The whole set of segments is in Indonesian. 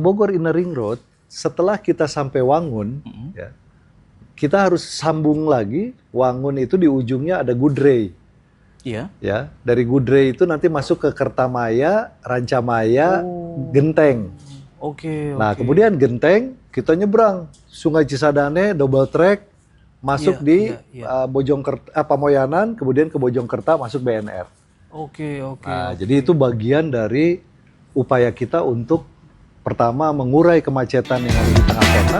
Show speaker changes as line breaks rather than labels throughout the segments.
Bogor Inner Ring Road, setelah kita sampai Wangun, ya, kita harus sambung lagi. Wangun itu di ujungnya ada Gudrey.
Iya.
Ya, dari Gudrey itu nanti masuk ke Kertamaya, Rancamaya, Genteng.
Oke.
Nah, kemudian Genteng kita nyebrang Sungai Cisadane, double track, masuk di Pamoyanan, kemudian ke Bojongkerta masuk BNR.
Oke.
Nah, jadi itu bagian dari upaya kita untuk pertama mengurai kemacetan yang ada di tengah kota.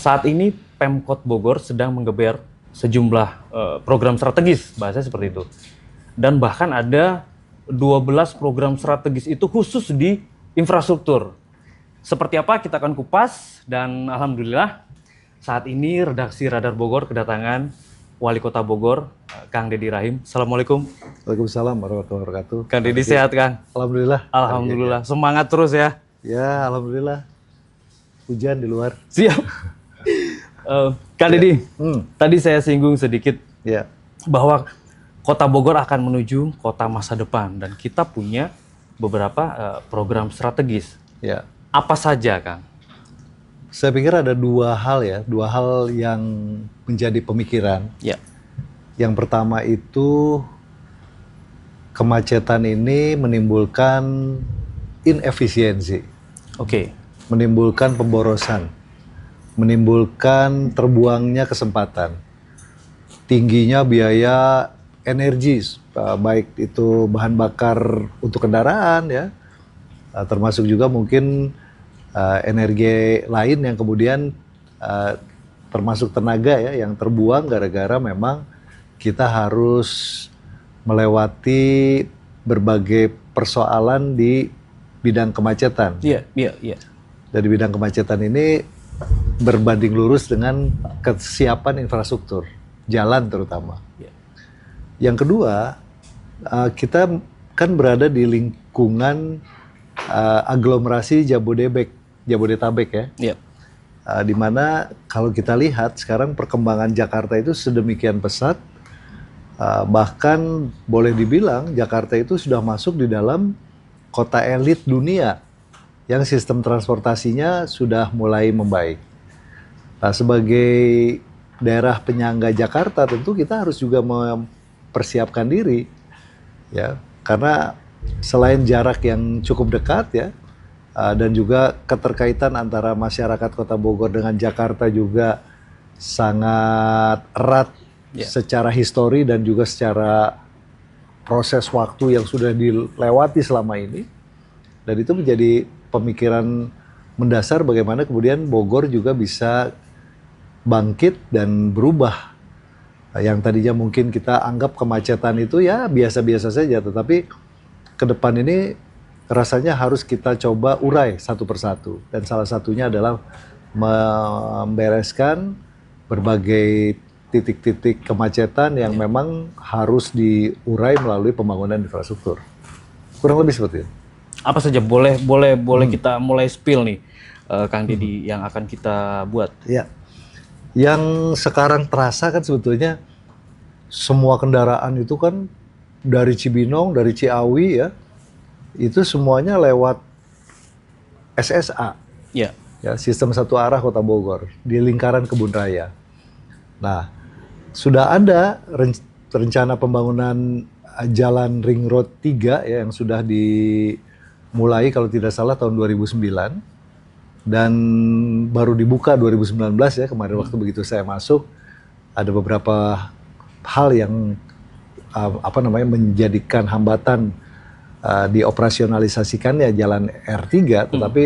Saat ini Pemkot Bogor sedang menggeber sejumlah program strategis, bahasa seperti itu. Dan bahkan ada 12 program strategis itu khusus di infrastruktur. Seperti apa kita akan kupas, dan alhamdulillah saat ini redaksi Radar Bogor kedatangan Wali Kota Bogor, Kang Deddy Rahim. Assalamualaikum.
Waalaikumsalam warahmatullahi wabarakatuh.
Kang Deddy sehat, Kang?
Alhamdulillah.
Alhamdulillah. Semangat terus ya.
Ya, alhamdulillah. Hujan di luar.
Siap. Kang Deddy, tadi saya singgung sedikit bahwa Kota Bogor akan menuju kota masa depan dan kita punya beberapa program strategis.
Ya.
Apa saja, Kang?
Saya pikir ada dua hal yang menjadi pemikiran.
Ya.
Yang pertama itu kemacetan ini menimbulkan inefisiensi.
Oke.
Menimbulkan pemborosan. Menimbulkan terbuangnya kesempatan. Tingginya biaya energi, baik itu bahan bakar untuk kendaraan ya, termasuk juga mungkin energi lain yang kemudian termasuk tenaga ya yang terbuang gara-gara memang kita harus melewati berbagai persoalan di bidang kemacetan.
Iya.
Dari bidang kemacetan ini berbanding lurus dengan kesiapan infrastruktur, jalan terutama.
Ya.
Yang kedua, kita kan berada di lingkungan aglomerasi Jabodetabek ya.
Iya.
Di mana kalau kita lihat sekarang perkembangan Jakarta itu sedemikian pesat, bahkan boleh dibilang Jakarta itu sudah masuk di dalam kota elit dunia yang sistem transportasinya sudah mulai membaik. Nah, sebagai daerah penyangga Jakarta tentu kita harus juga mempersiapkan diri ya, karena selain jarak yang cukup dekat ya, dan juga keterkaitan antara masyarakat Kota Bogor dengan Jakarta juga sangat erat secara histori dan juga secara proses waktu yang sudah dilewati selama ini. Dan itu menjadi pemikiran mendasar bagaimana kemudian Bogor juga bisa bangkit dan berubah. Yang tadinya mungkin kita anggap kemacetan itu ya biasa-biasa saja, tetapi ke depan ini rasanya harus kita coba urai satu persatu. Dan salah satunya adalah membereskan berbagai titik-titik kemacetan yang memang harus diurai melalui pembangunan infrastruktur. Kurang lebih seperti itu.
Apa saja boleh kita mulai spill nih, Kang Deddy, yang akan kita buat?
Ya, yang sekarang terasa kan sebetulnya semua kendaraan itu kan dari Cibinong, dari Ciawi ya, itu semuanya lewat SSA, ya, sistem satu arah Kota Bogor di lingkaran Kebun Raya. Nah, sudah ada rencana pembangunan Jalan Ring Road 3 ya, yang sudah dimulai kalau tidak salah tahun 2009 dan baru dibuka 2019 ya, kemarin waktu begitu saya masuk ada beberapa hal yang menjadikan hambatan dioperasionalisasikannya Jalan R3, tetapi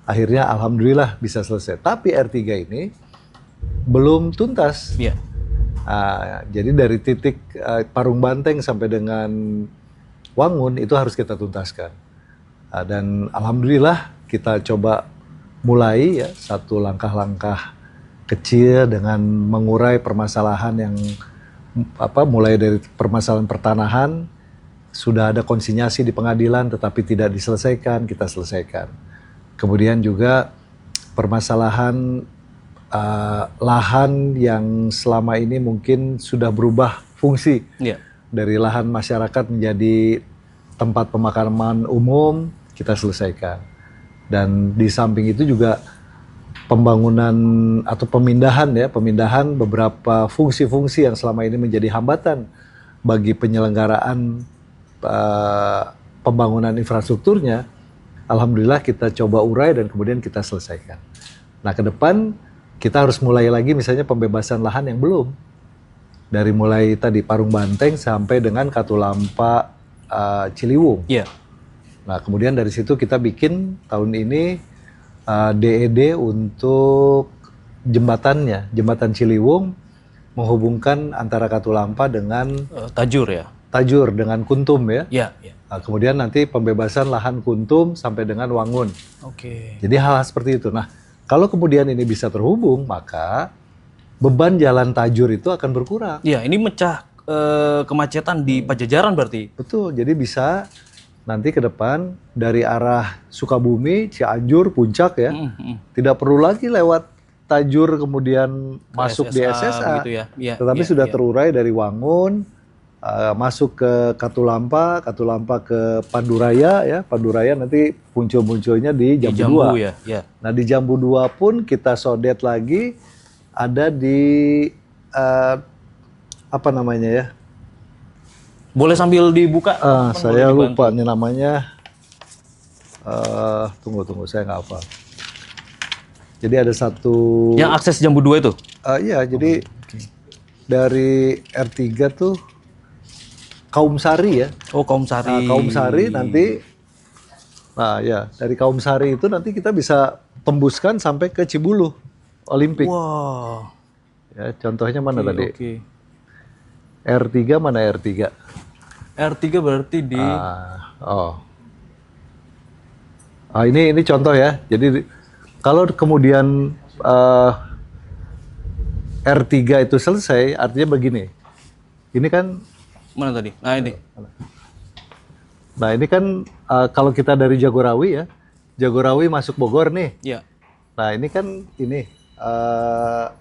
akhirnya alhamdulillah bisa selesai. Tapi R3 ini belum tuntas.
Yeah.
Jadi dari titik Parung Banteng sampai dengan Wangun itu harus kita tuntaskan. Dan alhamdulillah kita coba mulai ya satu langkah-langkah kecil dengan mengurai permasalahan yang mulai dari permasalahan pertanahan, sudah ada konsinyasi di pengadilan tetapi tidak diselesaikan, kita selesaikan. Kemudian juga permasalahan lahan yang selama ini mungkin sudah berubah fungsi dari lahan masyarakat menjadi tempat pemakaman umum, kita selesaikan. Dan di samping itu juga pembangunan atau pemindahan beberapa fungsi-fungsi yang selama ini menjadi hambatan bagi penyelenggaraan pembangunan infrastrukturnya, alhamdulillah kita coba urai dan kemudian kita selesaikan. Nah, ke depan kita harus mulai lagi misalnya pembebasan lahan yang belum. Dari mulai tadi Parung Banteng sampai dengan Katulampa Ciliwung.
Iya.
Nah, kemudian dari situ kita bikin tahun ini DED untuk jembatannya, jembatan Ciliwung menghubungkan antara Katulampa dengan
Tajur ya.
Tajur dengan Kuntum ya.
Iya. Ya.
Nah, kemudian nanti pembebasan lahan Kuntum sampai dengan Wangun.
Oke.
Jadi hal-hal seperti itu. Nah, kalau kemudian ini bisa terhubung, maka beban jalan Tajur itu akan berkurang.
Iya, ini mecah kemacetan di Pajajaran berarti.
Betul, jadi bisa nanti ke depan dari arah Sukabumi, Cianjur, Puncak ya, tidak perlu lagi lewat Tajur kemudian masuk di SSA,
gitu ya. Ya,
tetapi
ya,
sudah
ya.
terurai dari Wangun, masuk ke Katulampa, Katulampa ke Panduraya ya, Panduraya nanti munculnya di
Di
Jambu 2.
ya. Ya.
Nah di Jambu 2 pun kita sodet lagi ada di apa namanya ya?
Boleh sambil dibuka? Teman-teman,
Saya
boleh
lupa
dibantu.
nih namanya. Tunggu, saya nggak hafal. Jadi ada satu.
Yang akses Jambu 2 itu?
Iya, jadi dari R3 tuh Kaum Sari ya.
Oh, Kaum Sari.
Nah, Kaum Sari nanti, nah ya dari Kaum Sari itu nanti kita bisa tembuskan sampai ke Cibulu Olimpik.
Wah.
Ya, contohnya mana tadi?
Oke.
R3 mana R3?
R3 berarti di
ini contoh ya. Jadi kalau kemudian R3 itu selesai, artinya begini. Ini kan
mana tadi? Nah, ini.
Nah, ini kan kalau kita dari Jagorawi ya. Jagorawi masuk Bogor nih.
Iya.
Nah, ini kan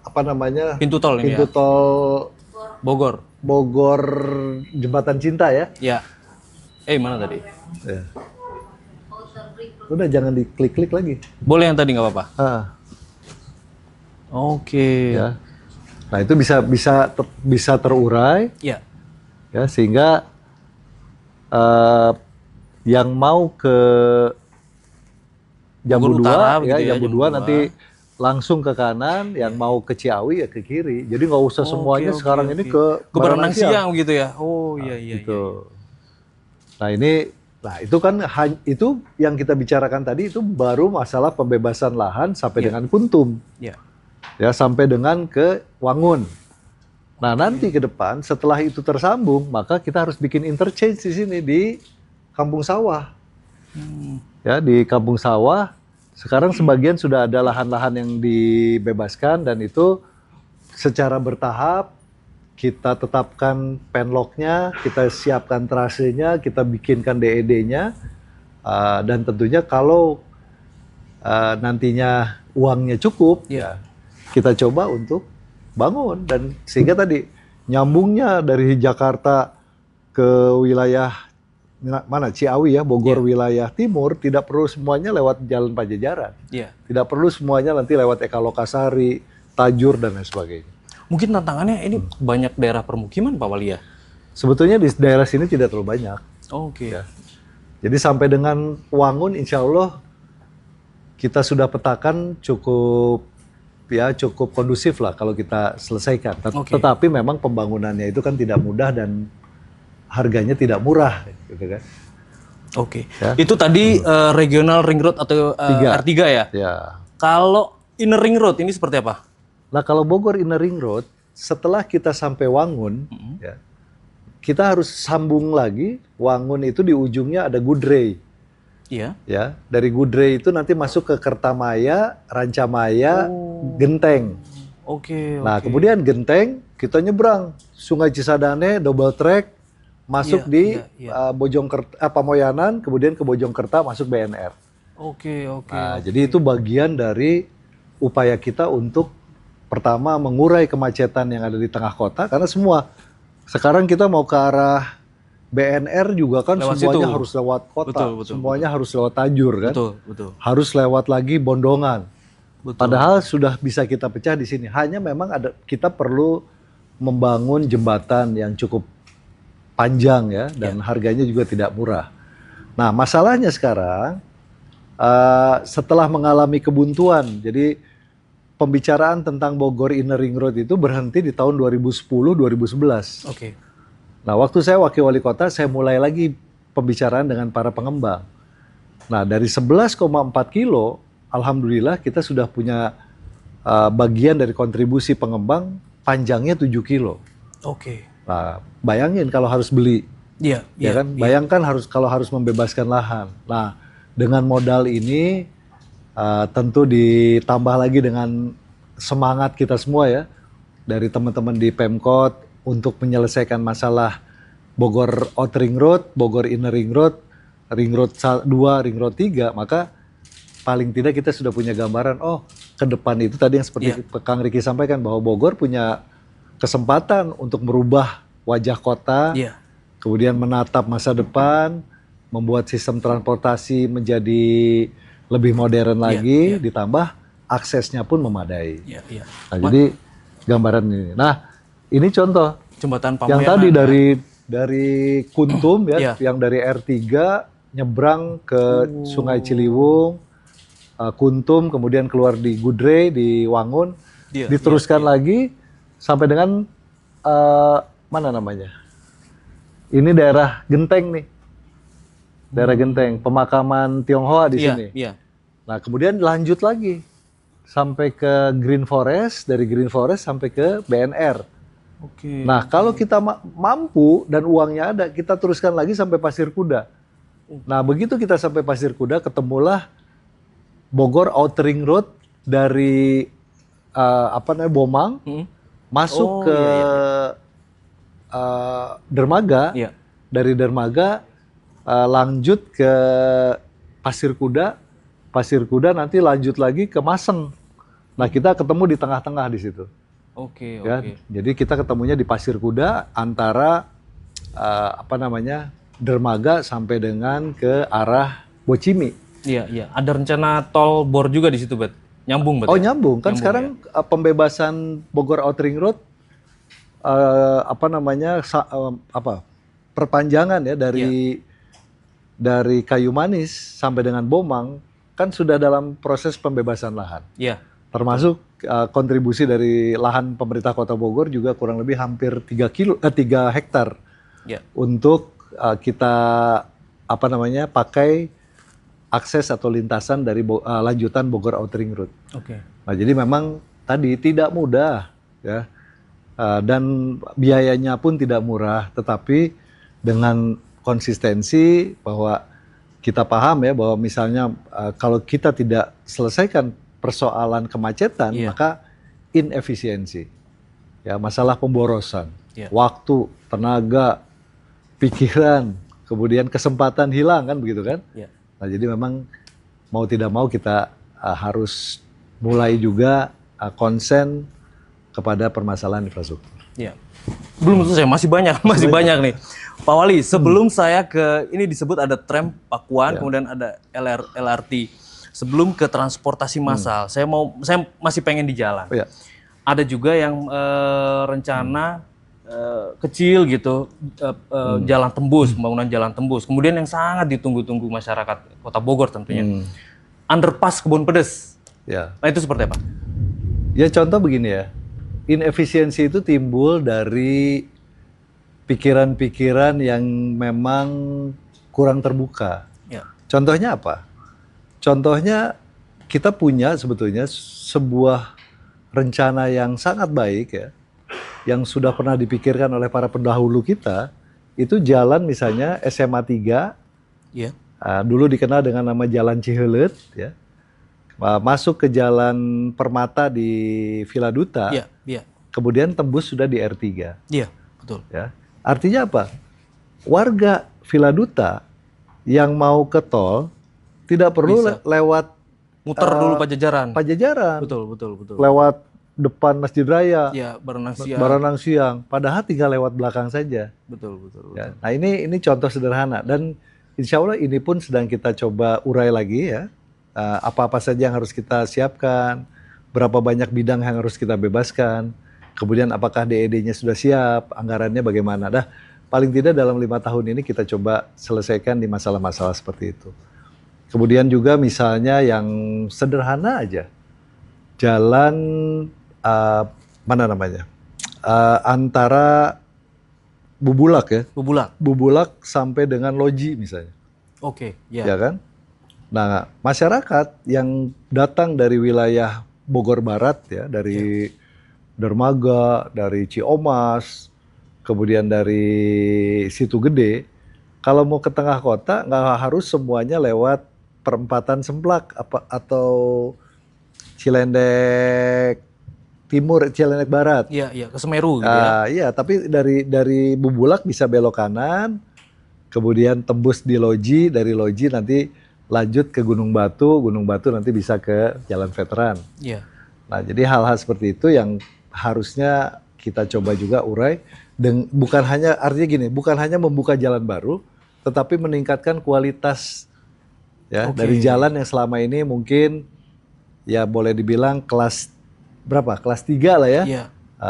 apa namanya?
Pintu tol ini
Pintu
ya.
tol
Bogor.
Jembatan Cinta ya.
Ya. Mana tadi?
Ya. Udah jangan diklik-klik lagi.
Boleh yang tadi nggak apa-apa. Oke.
Ya. Nah, itu bisa terurai
Ya.
ya sehingga yang mau ke Jambu
Bogor
2
Utara,
ya,
begitu ya,
Jambu
Jambu
2 nanti langsung ke kanan, yang mau ke Ciawi ya ke kiri. Jadi nggak usah semuanya sekarang ini ke
Berenang
Baranang Siang.
siang gitu ya. Oh, iya.
Gitu. Nah, itu kan itu yang kita bicarakan tadi itu baru masalah pembebasan lahan sampai dengan Kuntum.
Iya.
Ya, sampai dengan ke Wangun. Nah, nanti ke depan setelah itu tersambung, maka kita harus bikin interchange di sini di Kampung Sawah. Ya, di Kampung Sawah sekarang sebagian sudah ada lahan-lahan yang dibebaskan dan itu secara bertahap kita tetapkan penlocknya, kita siapkan trasenya, kita bikinkan DED-nya, dan tentunya kalau nantinya uangnya cukup, ya kita coba untuk bangun dan sehingga tadi nyambungnya dari Jakarta ke wilayah mana Ciawi ya, Bogor wilayah timur tidak perlu semuanya lewat Jalan Pajajaran.
Iya.
Tidak perlu semuanya nanti lewat Eka Lokasari, Tajur dan lain sebagainya.
Mungkin tantangannya ini banyak daerah permukiman Pak Wali ya?
Sebetulnya di daerah sini tidak terlalu banyak.
Oke.
Ya. Jadi sampai dengan Wangun insya Allah kita sudah petakan cukup kondusif lah kalau kita selesaikan. Tetapi memang pembangunannya itu kan tidak mudah dan harganya tidak murah, gitu kan?
Oke.
Ya.
Itu tadi regional ring road atau R3 ya?
Ya.
Kalau inner ring road ini seperti apa?
Nah, kalau Bogor Inner Ring Road setelah kita sampai Wangun, ya, kita harus sambung lagi. Wangun itu di ujungnya ada Gudrey.
Iya.
Ya, dari Gudrey itu nanti masuk ke Kertamaya, Rancamaya, Genteng.
Oke.
Nah, kemudian Genteng kita nyebrang Sungai Cisadane, double track, masuk di Pamoyanan, kemudian ke Bojongkerta masuk BNR.
Oke.
Nah, jadi itu bagian dari upaya kita untuk pertama mengurai kemacetan yang ada di tengah kota karena Sekarang kita mau ke arah BNR juga kan
Lewat
semuanya
situ.
harus lewat kota,
Betul, betul,
semuanya harus lewat Tajur kan,
Betul, betul.
harus lewat lagi Bondongan.
Betul.
Padahal sudah bisa kita pecah di sini. Hanya memang kita perlu membangun jembatan yang cukup panjang ya, dan harganya juga tidak murah. Nah, masalahnya sekarang setelah mengalami kebuntuan, jadi pembicaraan tentang Bogor Inner Ring Road itu berhenti di tahun 2010-2011.
Oke.
Nah, waktu saya wakil wali kota, saya mulai lagi pembicaraan dengan para pengembang. Nah, dari 11,4 kilo, alhamdulillah kita sudah punya bagian dari kontribusi pengembang panjangnya 7 kilo.
Oke.
Nah, bayangin kalau harus beli,
Iya,
ya kan? Bayangkan kalau harus membebaskan lahan. Nah, dengan modal ini tentu ditambah lagi dengan semangat kita semua ya, dari teman-teman di Pemkot untuk menyelesaikan masalah Bogor Outer Ring Road, Bogor Inner Ring Road, Ring Road 2, Ring Road 3, maka paling tidak kita sudah punya gambaran, oh ke depan itu tadi yang seperti Kang Riki sampaikan, bahwa Bogor punya kesempatan untuk merubah wajah kota, kemudian menatap masa depan, membuat sistem transportasi menjadi lebih modern lagi, ditambah aksesnya pun memadai. Nah, jadi gambaran ini. Nah, ini contoh
jembatan
yang tadi dari Kuntum ya, yang dari R3 nyebrang ke Sungai Ciliwung, Kuntum, kemudian keluar di Gudre, di Wangun, diteruskan lagi sampai dengan mana namanya? Ini daerah Genteng nih, daerah Genteng, pemakaman Tionghoa di sini. Nah, kemudian lanjut lagi sampai ke Green Forest, dari Green Forest sampai ke BNR. Nah, kalau kita mampu dan uangnya ada, kita teruskan lagi sampai Pasir Kuda. Nah, begitu kita sampai Pasir Kuda, ketemulah Bogor Outer Ring Road dari Bomang, masuk ke Dermaga, dari Dermaga lanjut ke Pasir Kuda, Pasir Kuda nanti lanjut lagi ke Maseng. Nah, kita ketemu di tengah-tengah di situ. Jadi kita ketemunya di Pasir Kuda antara Dermaga sampai dengan ke arah Bocimi.
Ada rencana tol bor juga di situ, Bet. Nyambung, Bet.
Oh, nyambung. Kan sekarang pembebasan Bogor Outer Ring Road perpanjangan ya dari Kayu Manis sampai dengan Bomang kan sudah dalam proses pembebasan lahan. Termasuk kontribusi dari lahan pemerintah Kota Bogor juga kurang lebih hampir 3 hektar untuk kita pakai akses atau lintasan dari lanjutan Bogor Outer Ring Road. Nah, jadi memang tadi tidak mudah ya, dan biayanya pun tidak murah, tetapi dengan konsistensi bahwa kita paham ya bahwa misalnya kalau kita tidak selesaikan persoalan kemacetan, maka inefisiensi, ya, masalah pemborosan, waktu, tenaga, pikiran, kemudian kesempatan hilang kan begitu kan? Nah, jadi memang mau tidak mau kita harus mulai juga konsen kepada permasalahan infrastruktur.
Belum selesai, masih banyak nih. Pak Wali, sebelum saya ke ini disebut ada tram Pakuan, kemudian ada LRT. Sebelum ke transportasi massal, saya masih pengen di jalan. Ada juga yang rencana kecil gitu, jalan tembus, pembangunan jalan tembus. Kemudian yang sangat ditunggu-tunggu masyarakat Kota Bogor tentunya, underpass Kebun Pedes. Nah, itu seperti apa?
Ya, contoh begini ya, inefisiensi itu timbul dari pikiran-pikiran yang memang kurang terbuka. Contohnya apa? Contohnya kita punya sebetulnya sebuah rencana yang sangat baik ya, yang sudah pernah dipikirkan oleh para pendahulu kita, itu jalan misalnya SMA 3, dulu dikenal dengan nama Jalan Cihelet, ya, masuk ke Jalan Permata di Villa Duta, kemudian tembus sudah di R3.
Betul.
Ya. Artinya apa? Warga Villa Duta yang mau ke tol tidak perlu lewat
muter dulu Pajajaran.
Pajajaran.
Betul.
Lewat depan Masjid Raya,
Ya, berenang siang.
Baranang Siang, padahal tinggal lewat belakang saja.
Betul.
Ya. Nah ini contoh sederhana dan insya Allah ini pun sedang kita coba urai lagi ya. Apa-apa saja yang harus kita siapkan, berapa banyak bidang yang harus kita bebaskan, kemudian apakah DED-nya sudah siap, anggarannya bagaimana. Paling tidak dalam 5 tahun ini kita coba selesaikan di masalah-masalah seperti itu. Kemudian juga misalnya yang sederhana aja, jalan mana namanya, antara Bubulak ya, Bubulak sampai dengan Loji misalnya.
Oke,
Ya kan? Nah, masyarakat yang datang dari wilayah Bogor Barat ya, dari Dermaga, dari Ciomas, kemudian dari Situ Gede, kalau mau ke tengah kota nggak harus semuanya lewat perempatan Semplak atau Cilendek Timur, Cilendek Barat.
Iya, ke Semeru gitu ya.
Iya, tapi dari Bubulak bisa belok kanan, kemudian tembus di Loji, dari Loji nanti lanjut ke Gunung Batu nanti bisa ke Jalan Veteran.
Iya.
Nah, jadi hal-hal seperti itu yang harusnya kita coba juga urai. Dan bukan hanya, artinya gini, bukan hanya membuka jalan baru, tetapi meningkatkan kualitas ya dari jalan yang selama ini mungkin ya boleh dibilang kelas berapa? Kelas 3 lah ya.
Iya.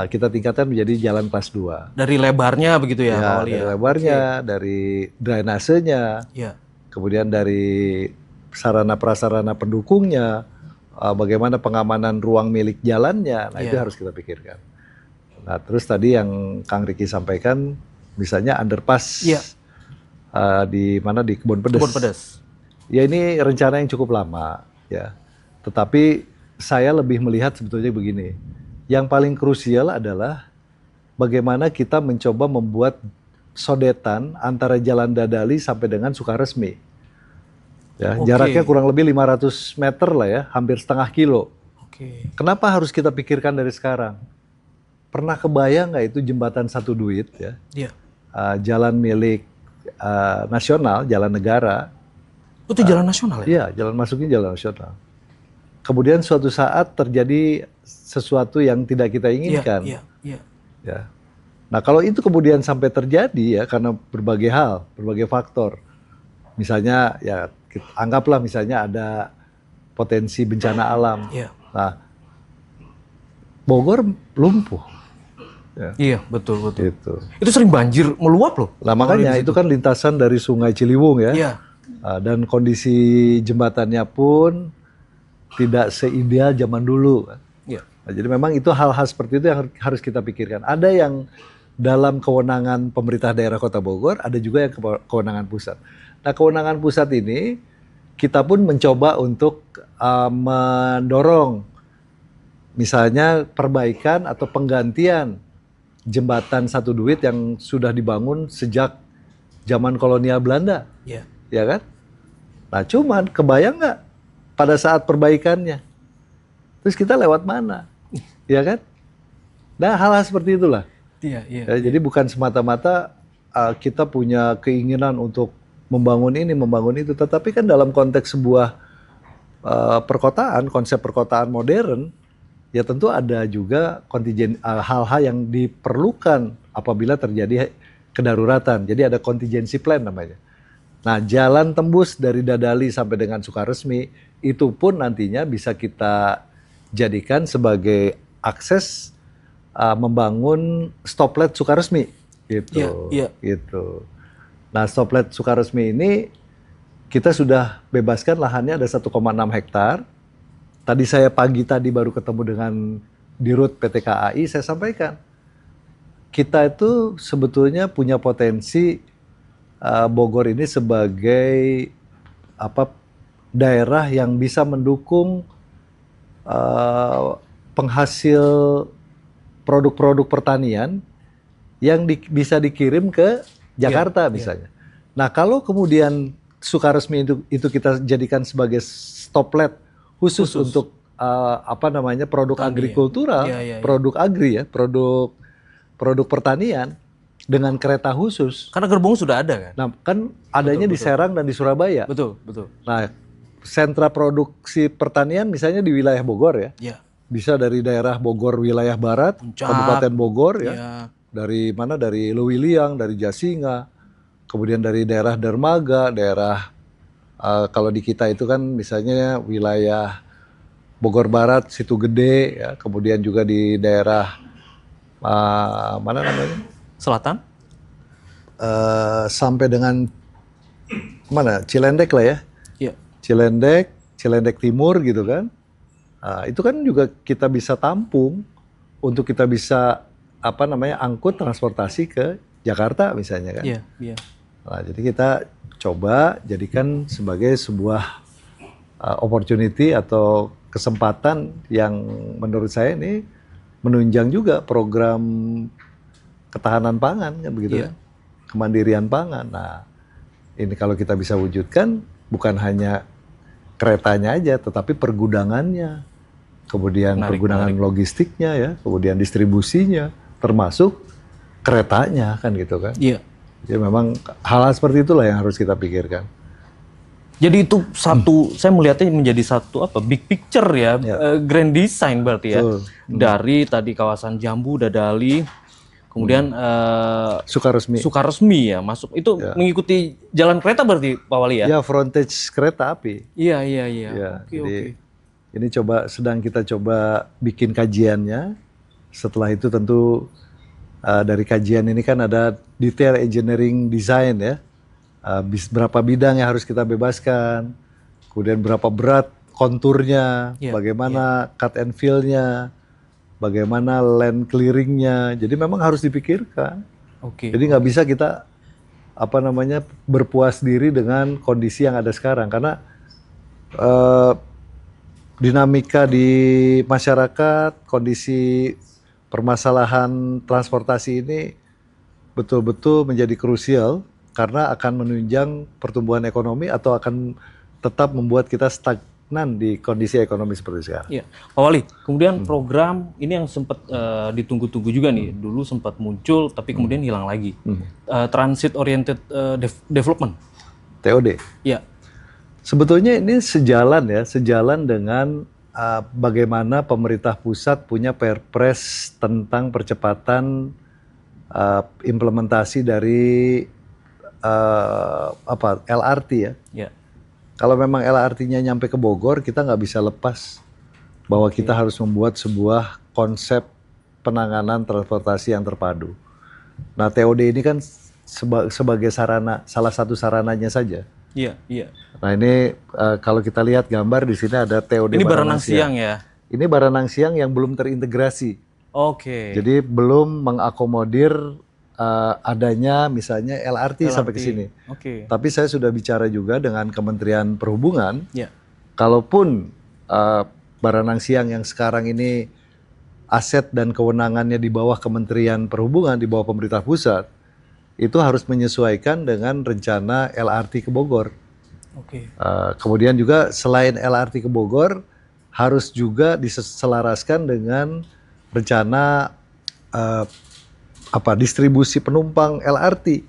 Kita tingkatkan menjadi jalan kelas 2.
Dari lebarnya begitu ya, Pak Wali
dari lebarnya, dari drainasenya, kemudian dari sarana prasarana pendukungnya, bagaimana pengamanan ruang milik jalannya, nah itu harus kita pikirkan. Nah terus tadi yang Kang Riki sampaikan, misalnya underpass di mana di Kebun Pedes. Ya ini rencana yang cukup lama, ya. Tetapi saya lebih melihat sebetulnya begini, yang paling krusial adalah bagaimana kita mencoba membuat sodetan antara Jalan Dadali sampai dengan Sukaresmi. Ya, jaraknya kurang lebih 500 meter lah ya, hampir setengah kilo. Kenapa harus kita pikirkan dari sekarang? Pernah kebayang nggak itu jembatan satu duit ya? Jalan milik nasional, jalan negara.
Itu jalan nasional ya?
Iya, jalan masuknya jalan nasional. Kemudian suatu saat terjadi sesuatu yang tidak kita inginkan. Ya. Nah kalau itu kemudian sampai terjadi ya karena berbagai hal, berbagai faktor. Misalnya ya anggaplah misalnya ada potensi bencana alam. Nah Bogor lumpuh. Ya.
Iya betul. Itu sering banjir meluap loh.
Nah makanya itu kan lintasan dari Sungai Ciliwung ya. Dan kondisi jembatannya pun tidak seideal zaman dulu. Nah, jadi memang itu hal-hal seperti itu yang harus kita pikirkan. Ada yang dalam kewenangan pemerintah daerah Kota Bogor, ada juga yang kewenangan pusat. Nah kewenangan pusat ini kita pun mencoba untuk mendorong misalnya perbaikan atau penggantian jembatan satu duit yang sudah dibangun sejak zaman kolonial Belanda. Ya kan? Nah cuman kebayang nggak pada saat perbaikannya? Terus kita lewat mana? Ya kan? Nah hal-hal seperti itulah. Jadi bukan semata-mata kita punya keinginan untuk membangun ini, membangun itu. Tetapi kan dalam konteks sebuah perkotaan, konsep perkotaan modern, ya tentu ada juga kontingen hal-hal yang diperlukan apabila terjadi kedaruratan. Jadi ada contingency plan namanya. Nah, jalan tembus dari Dadali sampai dengan Sukaresmi itu pun nantinya bisa kita jadikan sebagai akses membangun stoplet Sukaresmi gitu. Gitu. Nah, stoplet Sukaresmi ini kita sudah bebaskan lahannya ada 1,6 hektar. Tadi saya pagi tadi baru ketemu dengan Dirut PT KAI, saya sampaikan kita itu sebetulnya punya potensi Bogor ini sebagai daerah yang bisa mendukung penghasil produk-produk pertanian yang bisa dikirim ke Jakarta misalnya. Nah kalau kemudian Sukaresmi itu kita jadikan sebagai stoplet khusus untuk produk agrikultural, produk agri ya, produk pertanian. Dengan kereta khusus.
Karena gerbong sudah ada kan?
Nah, kan adanya di Serang dan di Surabaya.
Betul.
Nah, sentra produksi pertanian misalnya di wilayah Bogor ya. bisa dari daerah Bogor wilayah barat,
Puncak.
Kabupaten Bogor ya.
Ya.
Dari mana? Dari Lewiliang, dari Jasinga, kemudian dari daerah Dermaga, daerah kalau di kita itu kan misalnya wilayah Bogor Barat, Situ Gede, ya, kemudian juga di daerah mana namanya?
Selatan?
Sampai dengan mana? Cilendek lah ya.
Iya.
Cilendek Timur gitu kan. Itu kan juga kita bisa tampung untuk kita bisa angkut transportasi ke Jakarta misalnya kan.
Iya, iya.
Nah, jadi kita coba jadikan sebagai sebuah opportunity atau kesempatan yang menurut saya ini menunjang juga program ketahanan pangan kan begitu kan. Kemandirian pangan. Nah, ini kalau kita bisa wujudkan bukan hanya keretanya aja tetapi pergudangannya. Kemudian pergudangan logistiknya ya, kemudian distribusinya termasuk keretanya kan gitu kan.
Iya.
Jadi memang hal-hal seperti itulah yang harus kita pikirkan.
Jadi itu satu, saya melihatnya menjadi satu big picture ya, grand design berarti ya. Dari tadi kawasan Jambu, Dadali, kemudian Sukaresmi ya masuk. Itu mengikuti jalan kereta berarti Pak Wali ya?
Ya, frontage kereta api.
Iya.
Ya, jadi ini sedang kita coba bikin kajiannya. Setelah itu tentu dari kajian ini kan ada detail engineering design ya. Berapa bidang yang harus kita bebaskan, kemudian berapa berat konturnya, bagaimana cut and fill-nya, bagaimana land clearing-nya. Jadi memang harus dipikirkan. Jadi nggak bisa kita berpuas diri dengan kondisi yang ada sekarang karena dinamika di masyarakat, kondisi permasalahan transportasi ini betul-betul menjadi krusial karena akan menunjang pertumbuhan ekonomi atau akan tetap membuat kita stagnan di kondisi ekonomi seperti sekarang.
Iya, Pak Wali. Kemudian program ini yang sempat ditunggu-tunggu juga nih, dulu sempat muncul tapi kemudian hilang lagi. Transit Oriented Development.
TOD.
Iya.
Sebetulnya ini sejalan dengan bagaimana pemerintah pusat punya Perpres tentang percepatan implementasi dari LRT ya.
Yeah.
Kalau memang LRT-nya nyampe ke Bogor, kita nggak bisa lepas bahwa kita harus membuat sebuah konsep penanganan transportasi yang terpadu. Nah, TOD ini kan sebagai salah satu sarananya saja.
Iya.
Nah ini kalau kita lihat gambar di sini ada TOD
ini Baranang Siang ya?
Ini Baranang Siang yang belum terintegrasi. Jadi belum mengakomodir adanya misalnya LRT sampai ke sini. Tapi saya sudah bicara juga dengan Kementerian Perhubungan. Kalaupun Baranang Siang yang sekarang ini aset dan kewenangannya di bawah Kementerian Perhubungan, di bawah pemerintah pusat, itu harus menyesuaikan dengan rencana LRT ke Bogor. Kemudian juga selain LRT ke Bogor, harus juga diselaraskan dengan rencana distribusi penumpang LRT.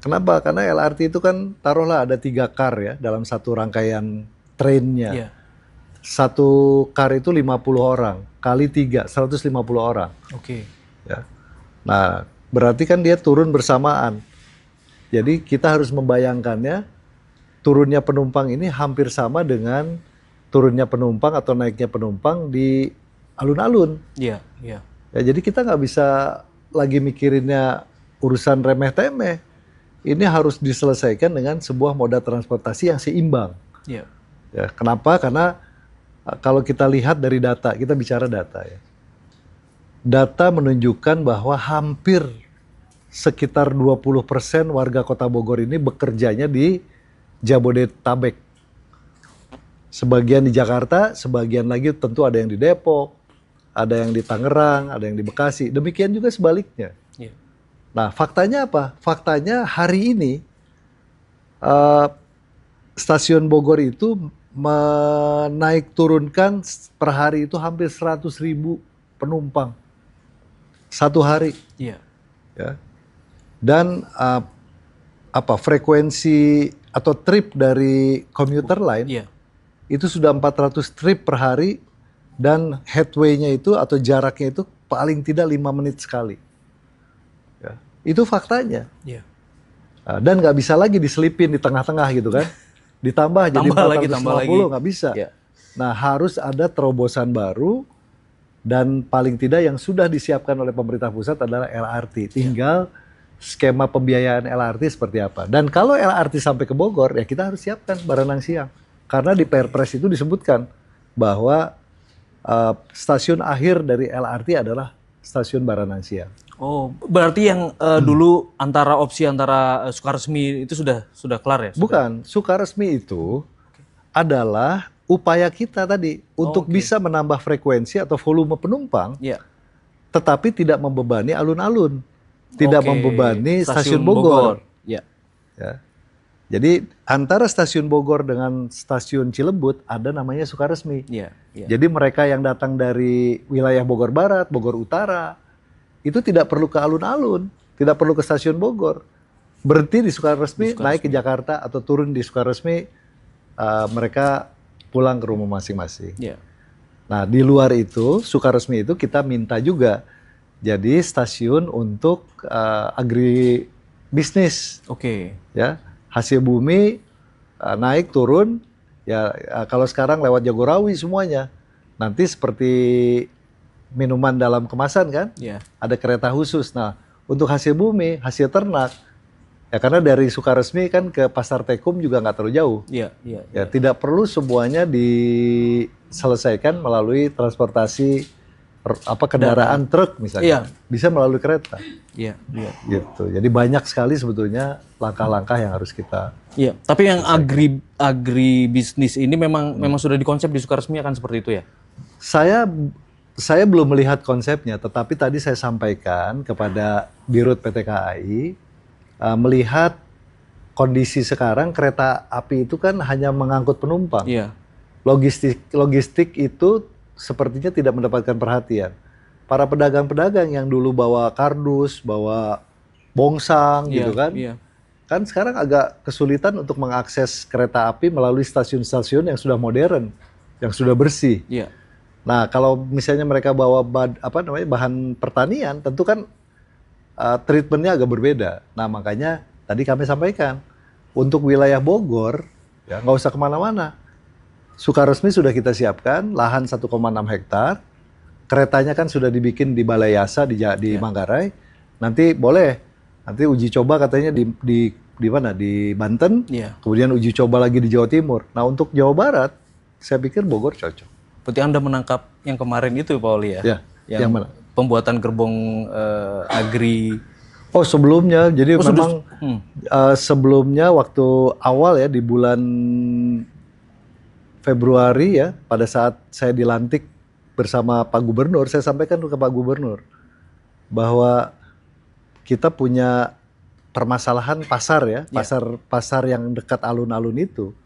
Kenapa? Karena LRT itu kan taruhlah ada 3 car ya dalam satu rangkaian trainnya. Satu car itu 50 orang, kali 3, 150 orang. Ya. Nah, berarti kan dia turun bersamaan. Jadi kita harus membayangkannya turunnya penumpang ini hampir sama dengan turunnya penumpang atau naiknya penumpang di alun-alun. Ya, jadi kita nggak bisa lagi mikirinnya urusan remeh-temeh. Ini harus diselesaikan dengan sebuah moda transportasi yang seimbang. Ya, kenapa? Karena kalau kita lihat dari data, kita bicara data ya. Data menunjukkan bahwa hampir sekitar 20% warga Kota Bogor ini bekerjanya di Jabodetabek. Sebagian di Jakarta, sebagian lagi tentu ada yang di Depok, ada yang di Tangerang, ada yang di Bekasi. Demikian juga sebaliknya. Nah, faktanya apa? Faktanya hari ini stasiun Bogor itu menaik turunkan per hari itu hampir 100.000 penumpang. Satu hari. Ya. Dan frekuensi atau trip dari komuter line itu sudah 400 trip per hari dan headway-nya itu atau jaraknya itu paling tidak 5 menit sekali. Ya. Itu faktanya.
Iya.
Dan nggak bisa lagi diselipin di tengah-tengah gitu kan. Ditambah jadi
Tambah
450 nggak bisa.
Iya.
Nah harus ada terobosan baru dan paling tidak yang sudah disiapkan oleh pemerintah pusat adalah LRT. Tinggal skema pembiayaan LRT seperti apa. Dan kalau LRT sampai ke Bogor ya kita harus siapkan Baranang Siang. Karena di Perpres itu disebutkan bahwa stasiun akhir dari LRT adalah stasiun Baranang Siang.
Oh, berarti yang dulu opsi antara Sukaresmi itu sudah kelar ya?
Bukan, Sukaresmi itu adalah upaya kita tadi untuk bisa menambah frekuensi atau volume penumpang, tetapi tidak membebani alun-alun, tidak membebani stasiun Bogor.
Ya.
Jadi antara stasiun Bogor dengan stasiun Cilebut ada namanya Sukaresmi. Jadi mereka yang datang dari wilayah Bogor Barat, Bogor Utara, itu tidak perlu ke alun-alun, tidak perlu ke stasiun Bogor. Berhenti di Sukaresmi, naik ke Jakarta atau turun di Sukaresmi, mereka pulang ke rumah masing-masing. Nah di luar itu, Sukaresmi itu kita minta juga jadi stasiun untuk agribisnis. Ya, hasil bumi naik turun, ya kalau sekarang lewat Jagorawi semuanya. Nanti seperti minuman dalam kemasan kan, ada kereta khusus. Nah untuk hasil bumi, hasil ternak, ya karena dari Sukaresmi kan ke Pasar Tekum juga nggak terlalu jauh. Ya tidak perlu semuanya diselesaikan melalui transportasi kendaraan truk misalnya, bisa melalui kereta. Gitu. Jadi banyak sekali sebetulnya langkah-langkah yang harus kita.
Tapi yang agribisnis ini memang sudah dikonsep di Sukaresmi akan seperti itu ya?
Saya belum melihat konsepnya, tetapi tadi saya sampaikan kepada Dirut PT KAI, melihat kondisi sekarang kereta api itu kan hanya mengangkut penumpang. Logistik itu sepertinya tidak mendapatkan perhatian. Para pedagang-pedagang yang dulu bawa kardus, bawa bongsang gitu kan, kan sekarang agak kesulitan untuk mengakses kereta api melalui stasiun-stasiun yang sudah modern, yang sudah bersih. Nah, kalau misalnya mereka bawa bahan pertanian, tentu kan treatmentnya agak berbeda. Nah, makanya tadi kami sampaikan, untuk wilayah Bogor, ya nggak usah kemana-mana. Sukaresmi sudah kita siapkan, lahan 1,6 hektar, keretanya kan sudah dibikin di Balai Yasa di Manggarai. Nanti boleh, nanti uji coba katanya di mana? Di Banten, kemudian uji coba lagi di Jawa Timur. Nah, untuk Jawa Barat, saya pikir Bogor cocok.
Berarti Anda menangkap yang kemarin itu Pak Oli ya?
Yang mana?
Pembuatan gerbong agri.
Oh sebelumnya, jadi memang sebelumnya waktu awal ya di bulan Februari ya, pada saat saya dilantik bersama Pak Gubernur, saya sampaikan ke Pak Gubernur bahwa kita punya permasalahan pasar ya, pasar yang dekat alun-alun itu.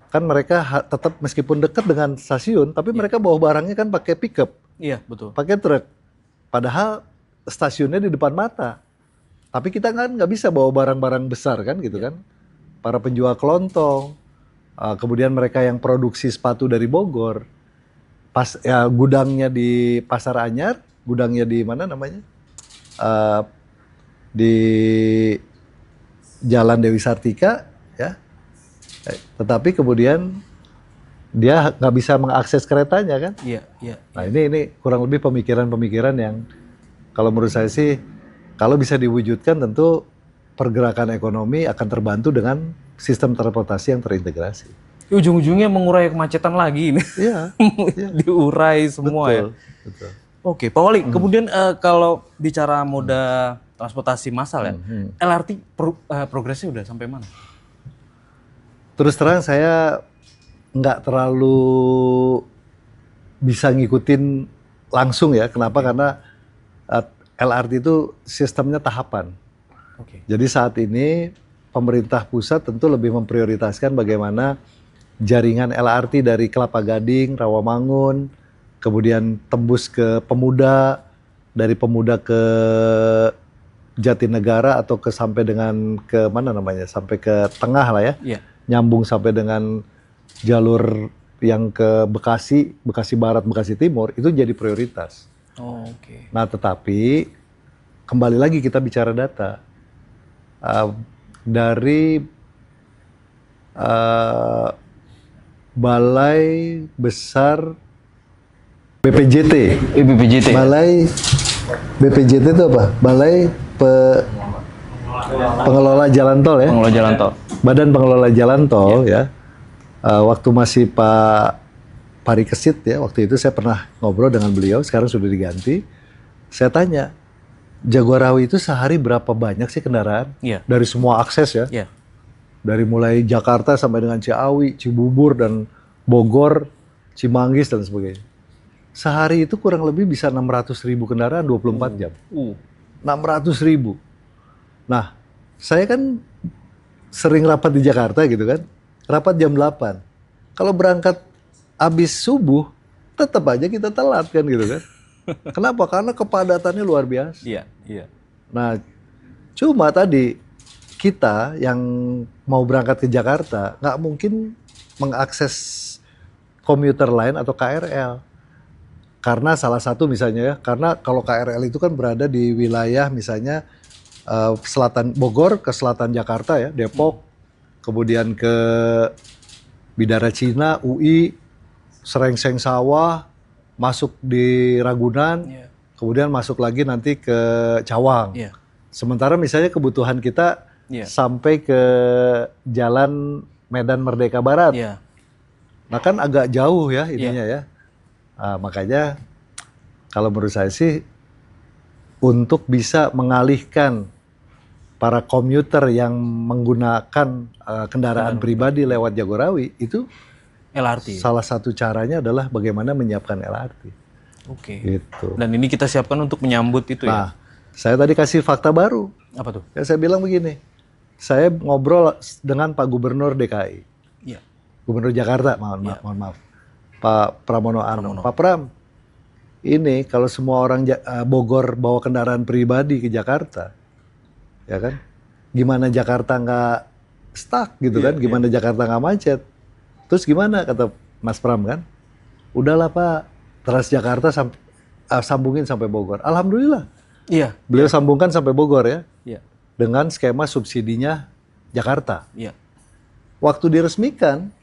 Kan mereka tetap meskipun dekat dengan stasiun, tapi mereka bawa barangnya kan pakai pickup, pakai truk. Padahal stasiunnya di depan mata. Tapi kita kan nggak bisa bawa barang-barang besar kan gitu kan. Para penjual kelontong, kemudian mereka yang produksi sepatu dari Bogor, gudangnya di Pasar Anyar, gudangnya di mana namanya, di Jalan Dewi Sartika, ya. Tetapi kemudian dia nggak bisa mengakses keretanya kan? Nah ini kurang lebih pemikiran-pemikiran yang kalau menurut saya sih kalau bisa diwujudkan tentu pergerakan ekonomi akan terbantu dengan sistem transportasi yang terintegrasi.
Ujung-ujungnya mengurai kemacetan lagi ini. Diurai semua.
Betul.
Oke, Pak Wali. Kemudian kalau bicara moda transportasi massal ya, LRT progresnya udah sampai mana?
Terus terang saya nggak terlalu bisa ngikutin langsung ya. Kenapa? Karena LRT itu sistemnya tahapan. Jadi saat ini pemerintah pusat tentu lebih memprioritaskan bagaimana jaringan LRT dari Kelapa Gading, Rawamangun, kemudian tembus ke Pemuda, dari Pemuda ke Jatinegara atau sampai dengan ke mana namanya, sampai ke tengah lah ya. Nyambung sampai dengan jalur yang ke Bekasi, Bekasi Barat, Bekasi Timur itu jadi prioritas.
Oh, oke.
Nah, tetapi kembali lagi kita bicara data. Dari Balai Besar BPJT.
BPJT.
Balai BPJT itu apa? Balai Pengelola Jalan Tol ya.
Pengelola jalan tol.
Badan Pengelola Jalan Tol ya. Waktu masih Pak Parikesit ya, waktu itu saya pernah ngobrol dengan beliau, sekarang sudah diganti. Saya tanya, Jagorawi itu sehari berapa banyak sih kendaraan?
Iya.
Dari semua akses ya.
Iya.
Dari mulai Jakarta sampai dengan Ciawi, Cibubur, dan Bogor, Cimanggis, dan sebagainya. Sehari itu kurang lebih bisa 600.000 kendaraan 24 jam. 600.000. Nah, saya kan sering rapat di Jakarta gitu kan. Rapat jam 8. Kalau berangkat habis subuh, tetap aja kita telat kan gitu kan. Kenapa? Karena kepadatannya luar biasa.
Iya, iya.
Nah, cuma tadi kita yang mau berangkat ke Jakarta nggak mungkin mengakses komuter lain atau KRL. Karena salah satu misalnya ya, karena kalau KRL itu kan berada di wilayah misalnya selatan Bogor ke selatan Jakarta ya, Depok, kemudian ke Bidara Cina, UI, Serengseng Sawah, masuk di Ragunan, kemudian masuk lagi nanti ke Cawang. Sementara misalnya kebutuhan kita sampai ke Jalan Medan Merdeka Barat. Nah kan agak jauh ya ininya ya. Nah, makanya kalau menurut saya sih untuk bisa mengalihkan para komuter yang menggunakan kendaraan pribadi lewat Jagorawi itu
LRT.
salah satu caranya adalah bagaimana menyiapkan LRT.
Oke.
Gitu.
Dan ini kita siapkan untuk menyambut itu ya.
Nah, saya tadi kasih fakta baru.
Apa tuh?
Ya saya bilang begini, saya ngobrol dengan Pak Gubernur DKI,
Iya.
Gubernur Jakarta, mohon maaf, Pak Pramono Anung. Pak Pram, ini kalau semua orang Bogor bawa kendaraan pribadi ke Jakarta, ya kan? Gimana Jakarta nggak stuck gitu kan? Gimana Jakarta nggak macet? Terus gimana kata Mas Pram kan? Udahlah Pak, Transjakarta sambungin sampai Bogor. Alhamdulillah.
Iya.
Beliau sambungkan sampai Bogor ya.
Iya.
Dengan skema subsidinya Jakarta.
Iya.
Waktu diresmikan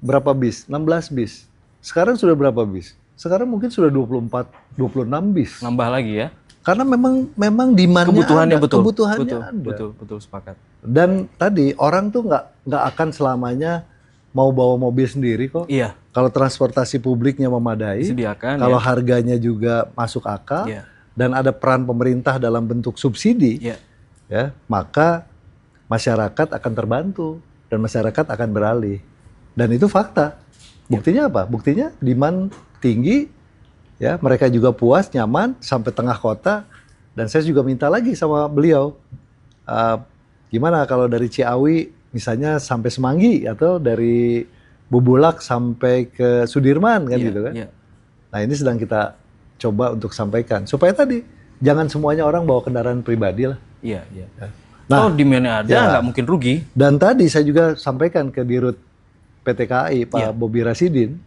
berapa bis? 16 bis. Sekarang sudah berapa bis? Sekarang mungkin sudah 24, 26 bis.
Nambah lagi ya.
Karena memang demand-nya
Kebutuhannya
ada,
betul.
kebutuhannya
Betul,
ada.
betul sepakat.
Dan tadi orang tuh nggak akan selamanya mau bawa mobil sendiri kok.
Iya.
Kalau transportasi publiknya memadai,
Disediakan,
kalau harganya juga masuk akal, dan ada peran pemerintah dalam bentuk subsidi, ya, maka masyarakat akan terbantu dan masyarakat akan beralih. Dan itu fakta. Buktinya apa? Buktinya demand tinggi, ya, mereka juga puas, nyaman sampai tengah kota. Dan saya juga minta lagi sama beliau, gimana kalau dari Ciawi misalnya sampai Semanggi atau dari Bubulak sampai ke Sudirman kan gitu kan. Nah ini sedang kita coba untuk sampaikan supaya tadi jangan semuanya orang bawa kendaraan pribadi lah.
Iya, iya.
Nah,
demand-nya ada nggak mungkin rugi.
Dan tadi saya juga sampaikan ke Dirut PT KAI Pak Bobi Rasidin,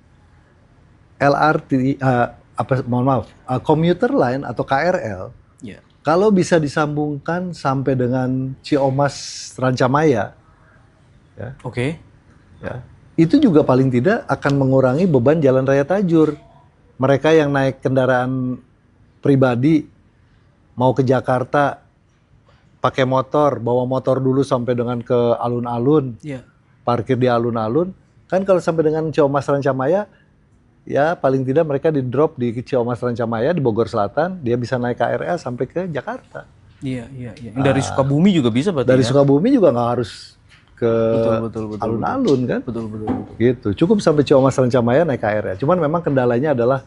LRT mohon maaf, komuter line atau KRL kalau bisa disambungkan sampai dengan Ciamas Rancamaya, ya, ya, itu juga paling tidak akan mengurangi beban jalan raya Tajur. Mereka yang naik kendaraan pribadi mau ke Jakarta pakai motor, bawa motor dulu sampai dengan ke alun-alun, parkir di alun-alun, kan kalau sampai dengan Ciamas Rancamaya, ya paling tidak mereka di drop di Ciamas Rancamaya di Bogor Selatan, dia bisa naik KRL sampai ke Jakarta.
Iya. Dari Sukabumi juga bisa berarti.
Dari Sukabumi juga nggak harus ke
betul,
alun-alun kan?
Betul.
Gitu. Cukup sampai Ciamas Rancamaya naik KRL. Cuman memang kendalanya adalah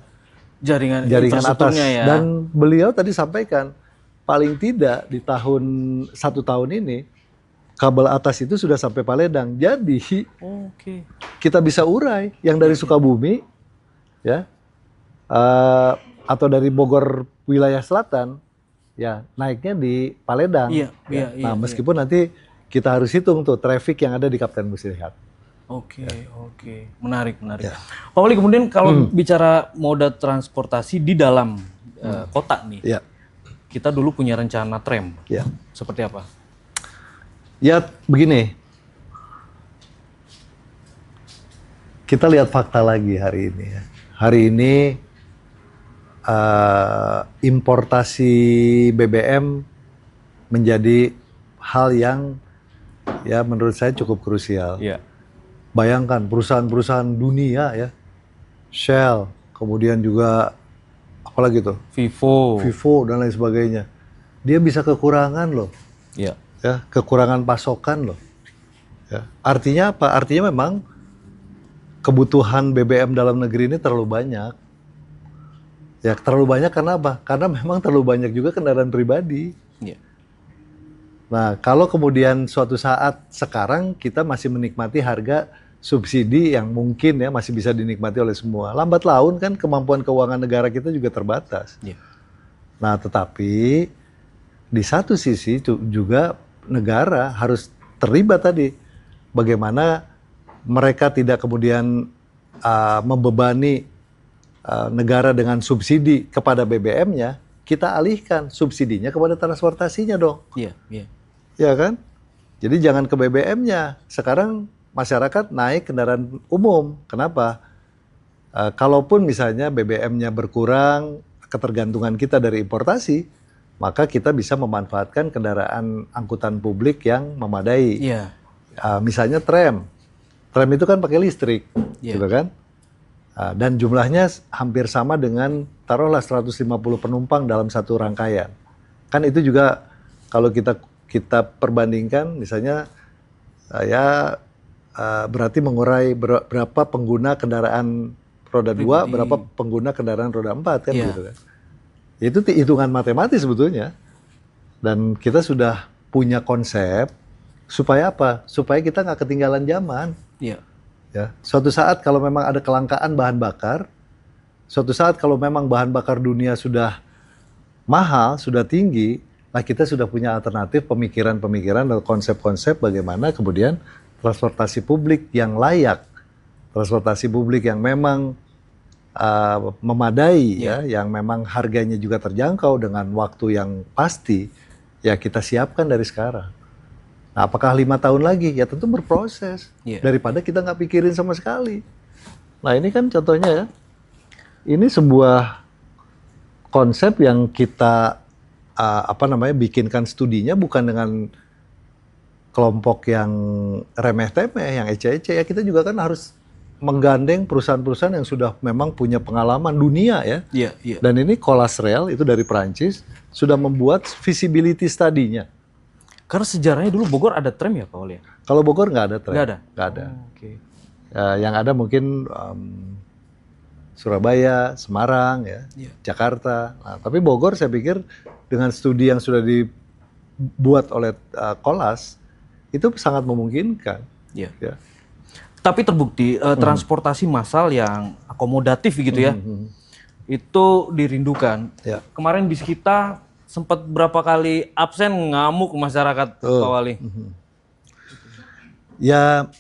jaringan atas.
Ya.
Dan beliau tadi sampaikan paling tidak di satu tahun ini kabel atas itu sudah sampai Paledang. Jadi kita bisa urai yang dari Sukabumi, ya, atau dari Bogor wilayah selatan, ya naiknya di Paledang. Nah, meskipun nanti kita harus hitung tuh traffic yang ada di Kapten Muslihat.
Oke, oke. Menarik, menarik.
Ya.
Pak Wali, kemudian kalau bicara moda transportasi di dalam kota nih,
Ya,
kita dulu punya rencana tram.
ya.
Seperti apa?
Ya, begini. Kita lihat fakta lagi hari ini ya. Hari ini importasi BBM menjadi hal yang ya menurut saya cukup krusial.
Iya.
Bayangkan perusahaan-perusahaan dunia ya, Shell, kemudian juga apalagi tuh, Vivo dan lain sebagainya. Dia bisa kekurangan loh,
Iya.
ya, kekurangan pasokan loh. Ya. Artinya apa? Artinya memang kebutuhan BBM dalam negeri ini terlalu banyak. Ya, terlalu banyak karena apa? Karena memang terlalu banyak juga kendaraan pribadi.
Iya.
Nah, kalau kemudian suatu saat sekarang kita masih menikmati harga subsidi yang mungkin ya masih bisa dinikmati oleh semua. Lambat laun kan kemampuan keuangan negara kita juga terbatas.
Iya.
Nah, tetapi di satu sisi juga negara harus terlibat tadi. Bagaimana mereka tidak kemudian membebani negara dengan subsidi kepada BBM-nya, kita alihkan subsidinya kepada transportasinya dong.
Iya. Iya.
Ya kan? Jadi jangan ke BBM-nya. Sekarang masyarakat naik kendaraan umum. Kenapa? Kalaupun misalnya BBM-nya berkurang, ketergantungan kita dari importasi, maka kita bisa memanfaatkan kendaraan angkutan publik yang memadai.
Iya.
Misalnya tram. Tram itu kan pakai listrik, gitu kan? Dan jumlahnya hampir sama dengan taruhlah 150 penumpang dalam satu rangkaian. Kan itu juga kalau kita perbandingkan, misalnya berarti mengurai berapa pengguna kendaraan roda 2, berapa pengguna kendaraan roda 4 kan gitu kan. Itu hitungan matematis sebetulnya. Dan kita sudah punya konsep supaya apa? Supaya kita nggak ketinggalan zaman.
Iya.
Ya, suatu saat kalau memang ada kelangkaan bahan bakar, suatu saat kalau memang bahan bakar dunia sudah mahal, sudah tinggi, nah kita sudah punya alternatif pemikiran-pemikiran dan konsep-konsep bagaimana kemudian transportasi publik yang layak, transportasi publik yang memang memadai, ya, yang memang harganya juga terjangkau dengan waktu yang pasti, ya kita siapkan dari sekarang. Nah, apakah 5 tahun lagi? Ya tentu berproses. Daripada kita nggak pikirin sama sekali. Nah ini kan contohnya ya, ini sebuah konsep yang kita bikinkan studinya bukan dengan kelompok yang remeh-temeh, yang ece-ece ya. Kita juga kan harus menggandeng perusahaan-perusahaan yang sudah memang punya pengalaman dunia ya.
Iya, iya.
Dan ini Colas Rail itu dari Perancis sudah membuat feasibility study-nya.
Karena sejarahnya dulu Bogor ada tram ya Pak Wali?
Kalau Bogor nggak ada tram.
Nggak ada?
Nggak ada.
Oke.
Yang ada mungkin Surabaya, Semarang, ya, Jakarta. Nah, tapi Bogor saya pikir dengan studi yang sudah dibuat oleh Colas itu sangat memungkinkan.
Iya.
Ya.
Tapi terbukti transportasi massal yang akomodatif gitu ya, itu dirindukan.
Ya.
Kemarin bis kita sempat berapa kali absen ngamuk masyarakat Pak Wali.
Ya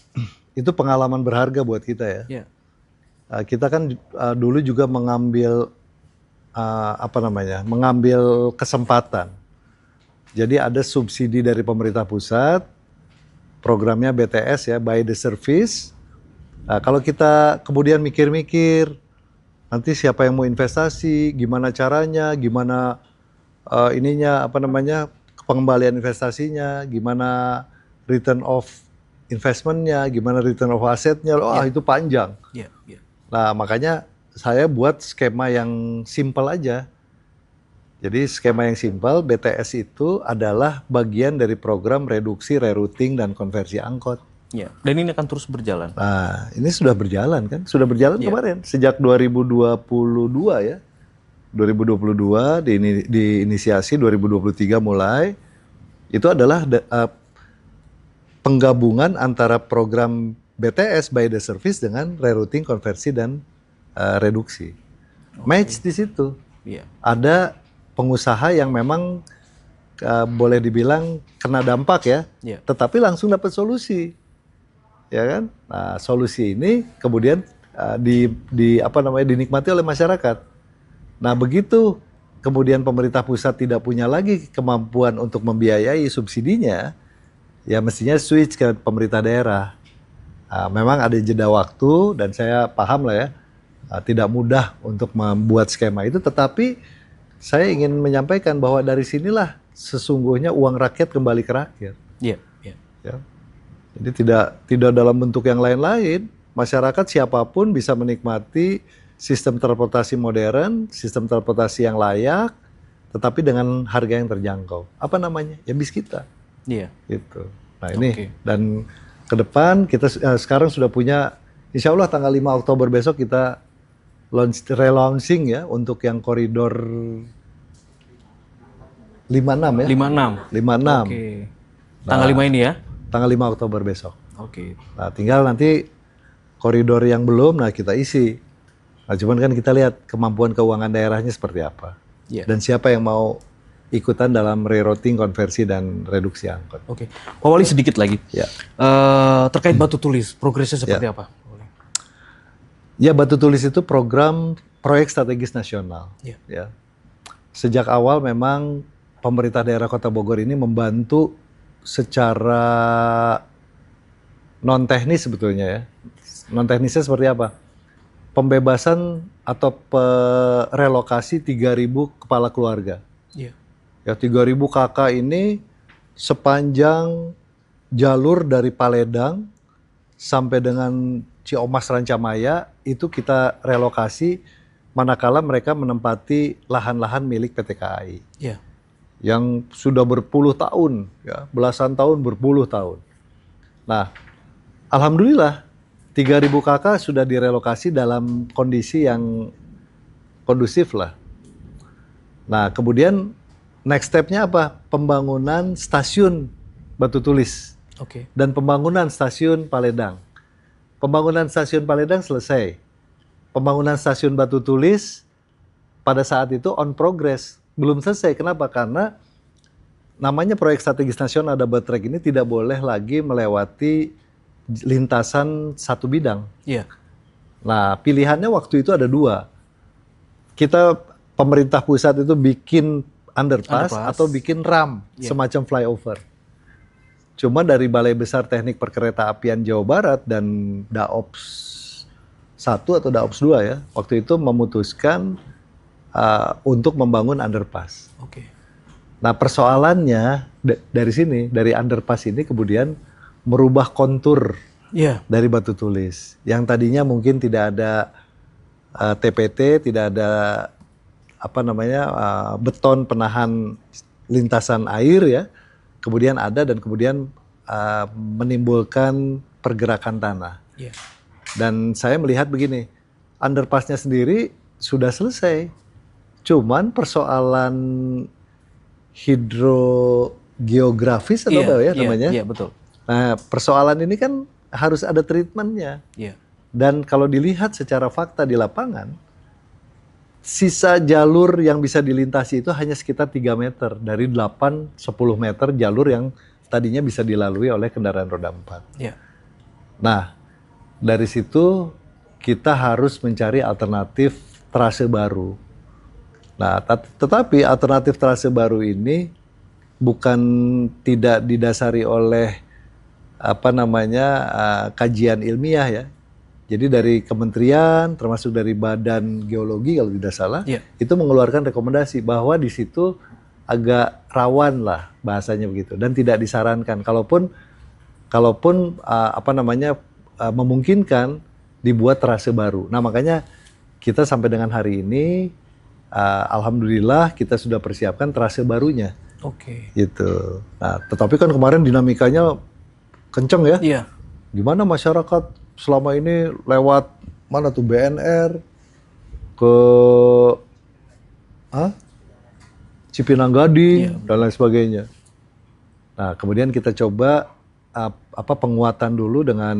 itu pengalaman berharga buat kita ya.
Iya.
Kita kan dulu juga mengambil mengambil kesempatan. Jadi ada subsidi dari pemerintah pusat, programnya BTS ya, by the service. Nah, kalau kita kemudian mikir-mikir, nanti siapa yang mau investasi, gimana caranya, gimana pengembalian investasinya, gimana return of investmentnya, gimana return of asetnya, itu panjang. Nah makanya saya buat skema yang simple aja. Jadi skema yang simpel, BTS itu adalah bagian dari program reduksi, rerouting, dan konversi angkot.
Ya. Dan ini akan terus berjalan.
Nah ini sudah berjalan kan, sudah berjalan kemarin, sejak 2022 ya. 2022 diinisiasi, 2023 mulai. Itu adalah penggabungan antara program BTS by the service dengan rerouting, konversi, dan reduksi. Match di situ. Ada pengusaha yang memang boleh dibilang kena dampak ya, tetapi langsung dapat solusi. ya kan? Nah, solusi ini kemudian dinikmati oleh masyarakat. Nah, begitu kemudian pemerintah pusat tidak punya lagi kemampuan untuk membiayai subsidinya, ya mestinya switch ke pemerintah daerah. Nah, memang ada jeda waktu dan saya paham lah ya, tidak mudah untuk membuat skema itu, tetapi saya ingin menyampaikan bahwa dari sinilah sesungguhnya uang rakyat kembali ke rakyat.
Iya, iya.
Ya. Jadi tidak dalam bentuk yang lain-lain. Masyarakat siapapun bisa menikmati sistem transportasi modern, sistem transportasi yang layak, tetapi dengan harga yang terjangkau. Apa namanya? Ya bis kita.
Iya.
Gitu. Nah ini dan ke depan kita sekarang sudah punya, insya Allah tanggal 5 Oktober besok kita relaunching ya untuk yang koridor 56 ya.
56.
56.
Oke. Tanggal 5 ini ya?
Tanggal 5 Oktober besok.
Oke.
Nah, tinggal nanti koridor yang belum, nah kita isi. Nah, cuman kan kita lihat kemampuan keuangan daerahnya seperti apa.
Yeah.
Dan siapa yang mau ikutan dalam rerouting, konversi, dan reduksi angkot.
Oke. Pak Wali sedikit lagi.
Ya.
Terkait batu tulis, progresnya seperti apa?
Ya, batu tulis itu proyek strategis nasional.
Yeah.
Ya. Sejak awal memang pemerintah daerah Kota Bogor ini membantu secara non teknis sebetulnya ya. Non teknisnya seperti apa? Pembebasan atau relokasi 3.000 kepala keluarga.
Iya.
Ya 3.000 KK ini sepanjang jalur dari Paledang sampai dengan Ciomas Rancamaya itu kita relokasi manakala mereka menempati lahan-lahan milik PT KAI.
Iya.
Yang sudah berpuluh tahun, ya, belasan tahun, berpuluh tahun. Nah, alhamdulillah 3.000 KK sudah direlokasi dalam kondisi yang kondusif lah. Nah, kemudian next step-nya apa? Pembangunan stasiun Batu Tulis.
Oke.
Dan pembangunan stasiun Paledang. Pembangunan stasiun Paledang selesai. Pembangunan stasiun Batu Tulis pada saat itu on progress. Belum selesai. Kenapa? Karena namanya proyek strategis nasional double track ini tidak boleh lagi melewati lintasan satu bidang.
Iya.
Nah, pilihannya waktu itu ada dua. Kita pemerintah pusat itu bikin underpass atau bikin ram, semacam flyover. Cuma dari Balai Besar Teknik Perkeretaapian Jawa Barat dan Daops 1 atau Daops 2 ya, waktu itu memutuskan untuk membangun underpass.
Oke.
Nah, persoalannya dari sini, dari underpass ini kemudian merubah kontur dari batu tulis. Yang tadinya mungkin tidak ada TPT, tidak ada beton penahan lintasan air ya. Kemudian ada dan kemudian menimbulkan pergerakan tanah.
Yeah.
Dan saya melihat begini, underpassnya sendiri sudah selesai. Cuman persoalan hidrogeografis atau apa ya namanya?
Iya, betul.
Nah, persoalan ini kan harus ada treatmentnya.
Iya.
Dan kalau dilihat secara fakta di lapangan, sisa jalur yang bisa dilintasi itu hanya sekitar 3 meter. Dari 8-10 meter jalur yang tadinya bisa dilalui oleh kendaraan roda 4.
Iya.
Nah, dari situ kita harus mencari alternatif trase baru. Nah, tetapi alternatif trase baru ini bukan tidak didasari oleh kajian ilmiah ya. Jadi dari kementerian, termasuk dari Badan Geologi kalau tidak salah, itu mengeluarkan rekomendasi bahwa di situ agak rawan lah bahasanya begitu dan tidak disarankan. Kalaupun memungkinkan dibuat trase baru. Nah makanya kita sampai dengan hari ini, alhamdulillah kita sudah persiapkan trase barunya.
Oke.
Gitu. Nah tetapi kan kemarin dinamikanya kenceng ya.
Iya.
Gimana masyarakat selama ini lewat mana tuh BNR ke Cipinang Gading dan lain sebagainya. Nah kemudian kita coba penguatan dulu dengan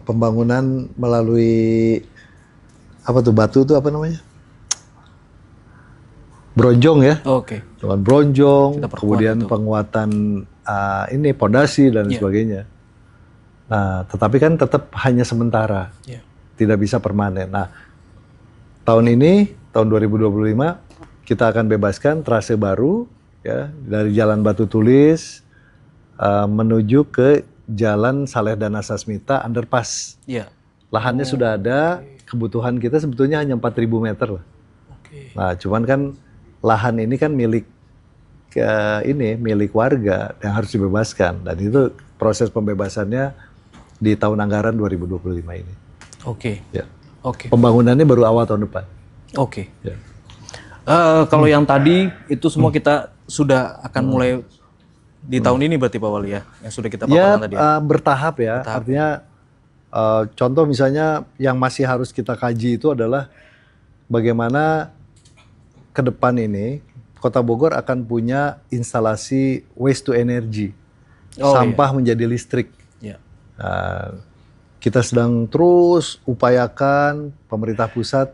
pembangunan melalui batu itu bronjong ya.
Oke.
Dengan bronjong, kemudian penguatan ini pondasi dan
Iya.
sebagainya. Nah, tetapi kan tetap hanya sementara,
Iya.
tidak bisa permanen. Nah, tahun ini, tahun 2025, kita akan bebaskan trase baru ya dari Jalan Batu Tulis menuju ke Jalan Saleh dan Asasmita underpass.
Iya.
Lahannya sudah ada, kebutuhan kita sebetulnya hanya 4.000 meter lah.
Oke.
Nah, cuman kan lahan ini kan milik milik warga yang harus dibebaskan, dan itu proses pembebasannya di tahun anggaran 2025 ini.
Oke.
Ya.
Oke.
Pembangunannya baru awal tahun depan.
Oke.
Ya.
Kalau yang tadi itu semua kita sudah akan mulai di tahun ini berarti Pak Wali ya, yang sudah kita
Ya,
paparkan tadi ya.
bertahap ya. Artinya contoh misalnya yang masih harus kita kaji itu adalah bagaimana ke depan ini Kota Bogor akan punya instalasi waste to energy, sampah menjadi listrik.
Iya.
Kita sedang terus upayakan pemerintah pusat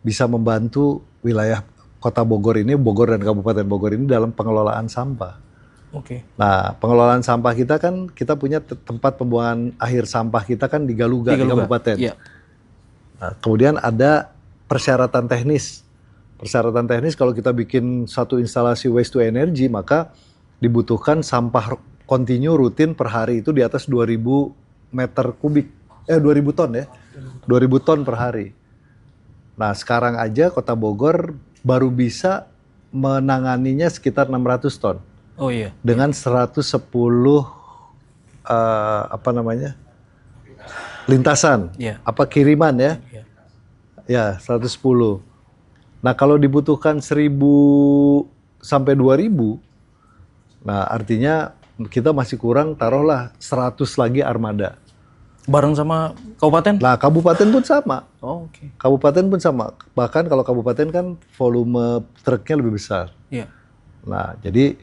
bisa membantu wilayah Kota Bogor ini, Bogor dan Kabupaten Bogor ini dalam pengelolaan sampah.
Oke.
Nah, pengelolaan sampah kita kan, kita punya tempat pembuangan akhir sampah kita kan di Galuga, di Kabupaten.
Iya.
Nah, kemudian ada persyaratan teknis. Persyaratan teknis kalau kita bikin satu instalasi waste to energy, maka dibutuhkan sampah kontinu rutin per hari itu di atas 2.000 meter kubik. 2.000 ton ya. 2.000 ton per hari. Nah, sekarang aja Kota Bogor baru bisa menanganinya sekitar 600 ton.
Oh iya.
Dengan 110 lintasan,
Iya.
kiriman ya.
Iya.
Ya, 110. Nah, kalau dibutuhkan 1.000 sampai 2.000, nah artinya kita masih kurang, taruhlah 100 lagi armada.
Bareng sama kabupaten?
Nah, kabupaten pun sama.
Oh, oke.
Kabupaten pun sama. Bahkan kalau kabupaten kan volume truknya lebih besar.
Iya.
Nah, jadi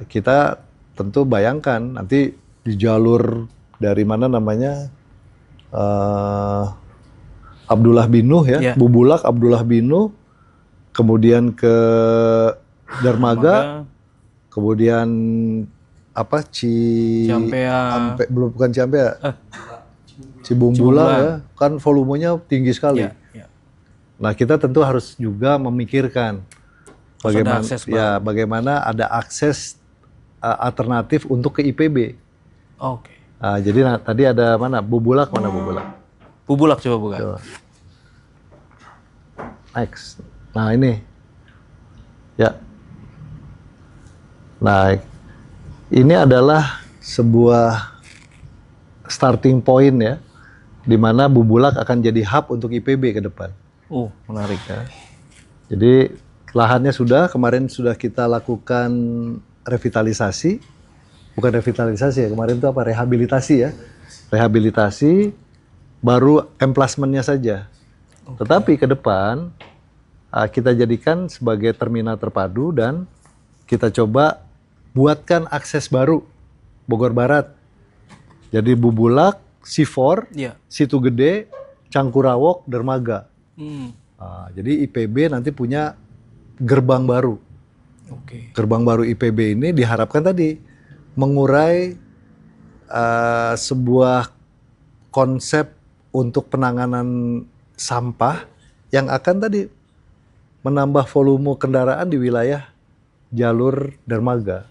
kita tentu bayangkan nanti di jalur dari mana namanya Abdullah bin Nuh ya,
Iya.
Bubulak, Abdullah bin Nuh, kemudian ke Dermaga, kemudian
Ciampea.
bukan Ciampea, Cibumbula ya, kan volumenya tinggi sekali.
Iya. Iya.
Nah, kita tentu harus juga memikirkan bagaimana bagaimana ada akses alternatif untuk ke IPB.
Oke.
Jadi tadi ada mana Bubulak, mana Bubulak?
Bubulak coba buka.
Coba. Next. Nah, ini. Ya. Nah, ini adalah sebuah starting point ya, di mana Bubulak akan jadi hub untuk IPB ke depan.
Menarik ya.
Jadi lahannya kemarin sudah kita lakukan revitalisasi, bukan revitalisasi ya, kemarin itu rehabilitasi ya. Rehabilitasi, baru emplasementnya saja. Tetapi ke depan kita jadikan sebagai terminal terpadu dan kita coba buatkan akses baru Bogor Barat. Jadi Bubulak, C4,
Iya.
Situ Gede, Cangkurawok, Dermaga. Jadi IPB nanti punya gerbang baru.
Oke.
Gerbang baru IPB ini diharapkan tadi mengurai sebuah konsep untuk penanganan sampah yang akan tadi menambah volume kendaraan di wilayah jalur Dermaga.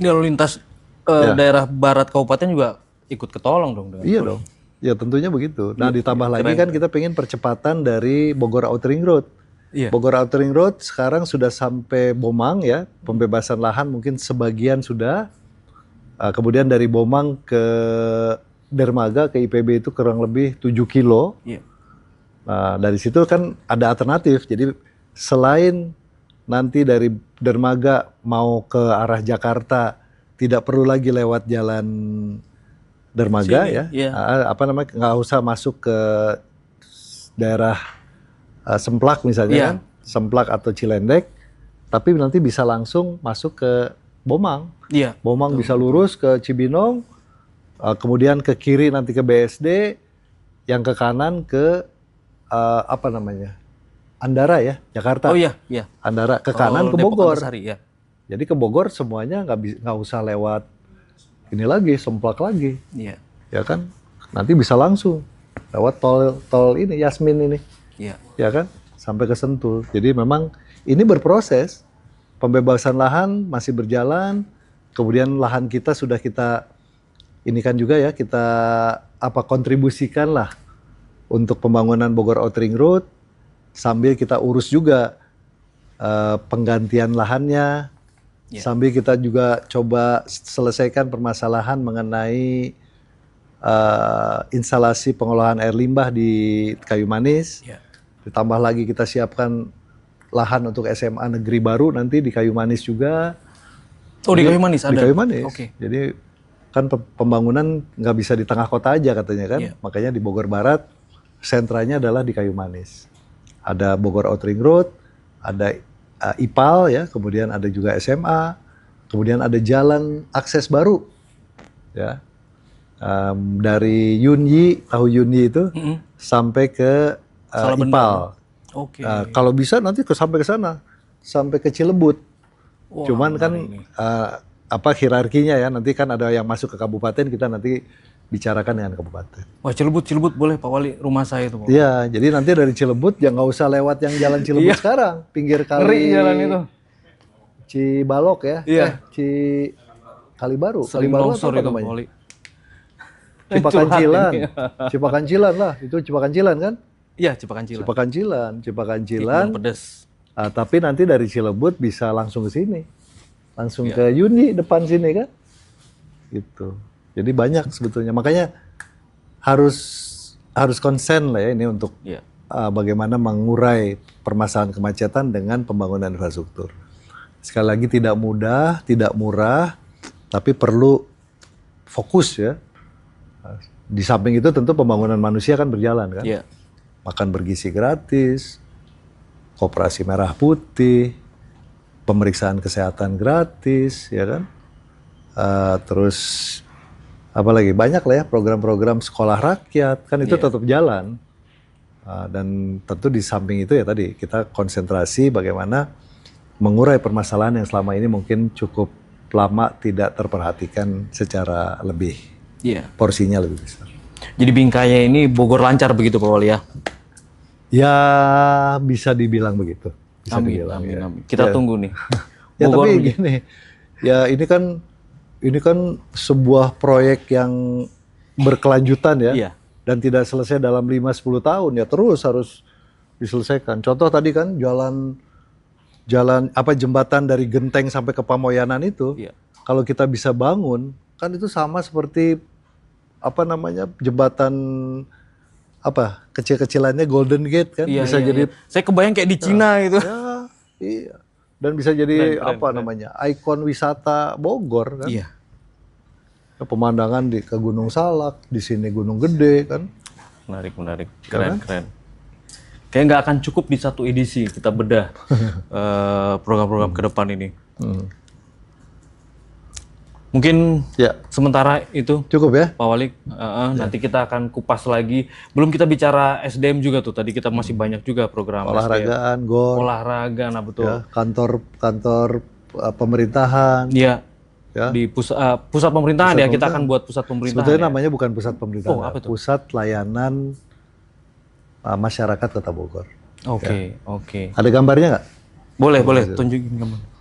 Ini lalu lintas daerah barat kabupaten juga ikut ketolong dong dengan.
Iya dong. Ya tentunya begitu. Nah, ditambah lagi kan kita pengen percepatan dari Bogor Outer Ring Road.
Iya.
Bogor Outer Ring Road sekarang sudah sampai Bomang ya, pembebasan lahan mungkin sebagian sudah. Kemudian dari Bomang ke Dermaga ke IPB itu kurang lebih 7 kilo.
Iya.
Nah, dari situ kan ada alternatif. Jadi selain nanti dari Dermaga mau ke arah Jakarta tidak perlu lagi lewat jalan Dermaga
Sini,
ya.
iya.
Nggak usah masuk ke daerah Semplak misalnya
Iya.
kan, Semplak atau Cilendek, tapi nanti bisa langsung masuk ke Bomang.
Iya.
Bomang bisa lurus ke Cibinong, kemudian ke kiri nanti ke BSD, yang ke kanan ke Andara ya, Jakarta.
Oh iya, iya.
Andara ke kanan ke
Depok
Bogor.
Antasari, ya.
Jadi ke Bogor semuanya nggak usah lewat ini lagi, Semplak lagi,
Iya.
ya kan? Nanti bisa langsung lewat tol ini Yasmin ini,
Iya.
ya kan? Sampai ke Sentul. Jadi memang ini berproses. Pembebasan lahan masih berjalan. Kemudian lahan kita sudah kita ini kan juga ya, kita kontribusikan lah untuk pembangunan Bogor Outer Ring Road, sambil kita urus juga penggantian lahannya, sambil kita juga coba selesaikan permasalahan mengenai instalasi pengolahan air limbah di Kayu Manis. Ditambah lagi kita siapkan lahan untuk SMA negeri baru nanti di Kayu Manis juga.
Oh, di Kayu Manis ada?
Di Kayu Manis.
Oke.
Jadi kan pembangunan nggak bisa di tengah kota aja katanya kan. Makanya di Bogor Barat, sentranya adalah di Kayu Manis. Ada Bogor Outer Ring Road, ada IPAL ya, kemudian ada juga SMA, kemudian ada jalan akses baru. Ya. Dari Yunyi, tahu Yunyi itu, sampai ke IPAL.
Oke.
Kalau bisa nanti sampai ke sana, sampai ke Cilebut.
Wah,
Cuman kan hierarkinya ya, nanti kan ada yang masuk ke kabupaten, kita nanti bicarakan dengan kabupaten.
Wah, Cilebut boleh Pak Wali, rumah saya itu Pak.
Iya, jadi nanti dari Cilebut ya nggak usah lewat yang jalan Cilebut sekarang, pinggir kali.
Ngeri jalan itu.
Cibalok ya,
Iya.
Kalibaru,
Sering
Kalibaru
longsor
apa
itu Pak
namanya?
Wali.
Cipakancilan,
Curhat ini.
Cipakancilan lah, itu Cipakancilan kan?
Iya, Cipakancilan.
Cipakancilan.
Yang pedes.
Tapi nanti dari Cilebut bisa langsung ke sini, langsung ke Yuni depan sini kan, gitu. Jadi banyak sebetulnya, makanya harus konsen lah ya ini untuk bagaimana mengurai permasalahan kemacetan dengan pembangunan infrastruktur. Sekali lagi tidak mudah, tidak murah, tapi perlu fokus ya. Di samping itu tentu pembangunan manusia kan berjalan kan.
Iya.
Makan bergizi gratis, koperasi merah putih, pemeriksaan kesehatan gratis, ya kan. Terus apalagi banyak lah ya program-program sekolah rakyat kan itu tetap jalan. Dan tentu di samping itu ya tadi kita konsentrasi bagaimana mengurai permasalahan yang selama ini mungkin cukup lama tidak terperhatikan secara lebih. Porsinya lebih besar.
Jadi bingkainya ini Bogor lancar begitu Pak Wali ya?
Ya bisa dibilang begitu. Bisa
Amin. Kita tunggu nih.
Ya tapi gini, ya ini kan sebuah proyek yang berkelanjutan ya.
Iya.
Dan tidak selesai dalam 5-10 tahun ya, terus harus diselesaikan. Contoh tadi kan jembatan dari Genteng sampai ke Pamoyanan itu. Kalau kita bisa bangun, kan itu sama seperti jembatan kecil-kecilannya Golden Gate kan, bisa jadi.
Saya kebayang kayak di Cina gitu.
Ya, iya. Dan bisa jadi ikon wisata Bogor kan.
Iya.
Pemandangan ke Gunung Salak, di sini Gunung Gede kan.
Menarik. Keren. Kayak nggak akan cukup di satu edisi kita bedah program-program ke depan ini. Mungkin sementara itu
cukup ya
Pak Wali. Nanti kita akan kupas lagi. Belum kita bicara SDM juga tuh. Tadi kita masih banyak juga program
olahragaan,
SDM. Olahraga, nah betul.
Ya, kantor pemerintahan.
Iya. Di pusat pemerintahan ya, kita akan buat pusat pemerintahan.
Sebetulnya namanya bukan pusat pemerintahan.
Apa itu?
Pusat layanan masyarakat Kota Bogor.
Oke.
Ada gambarnya nggak?
Boleh. Tunjukin gambar.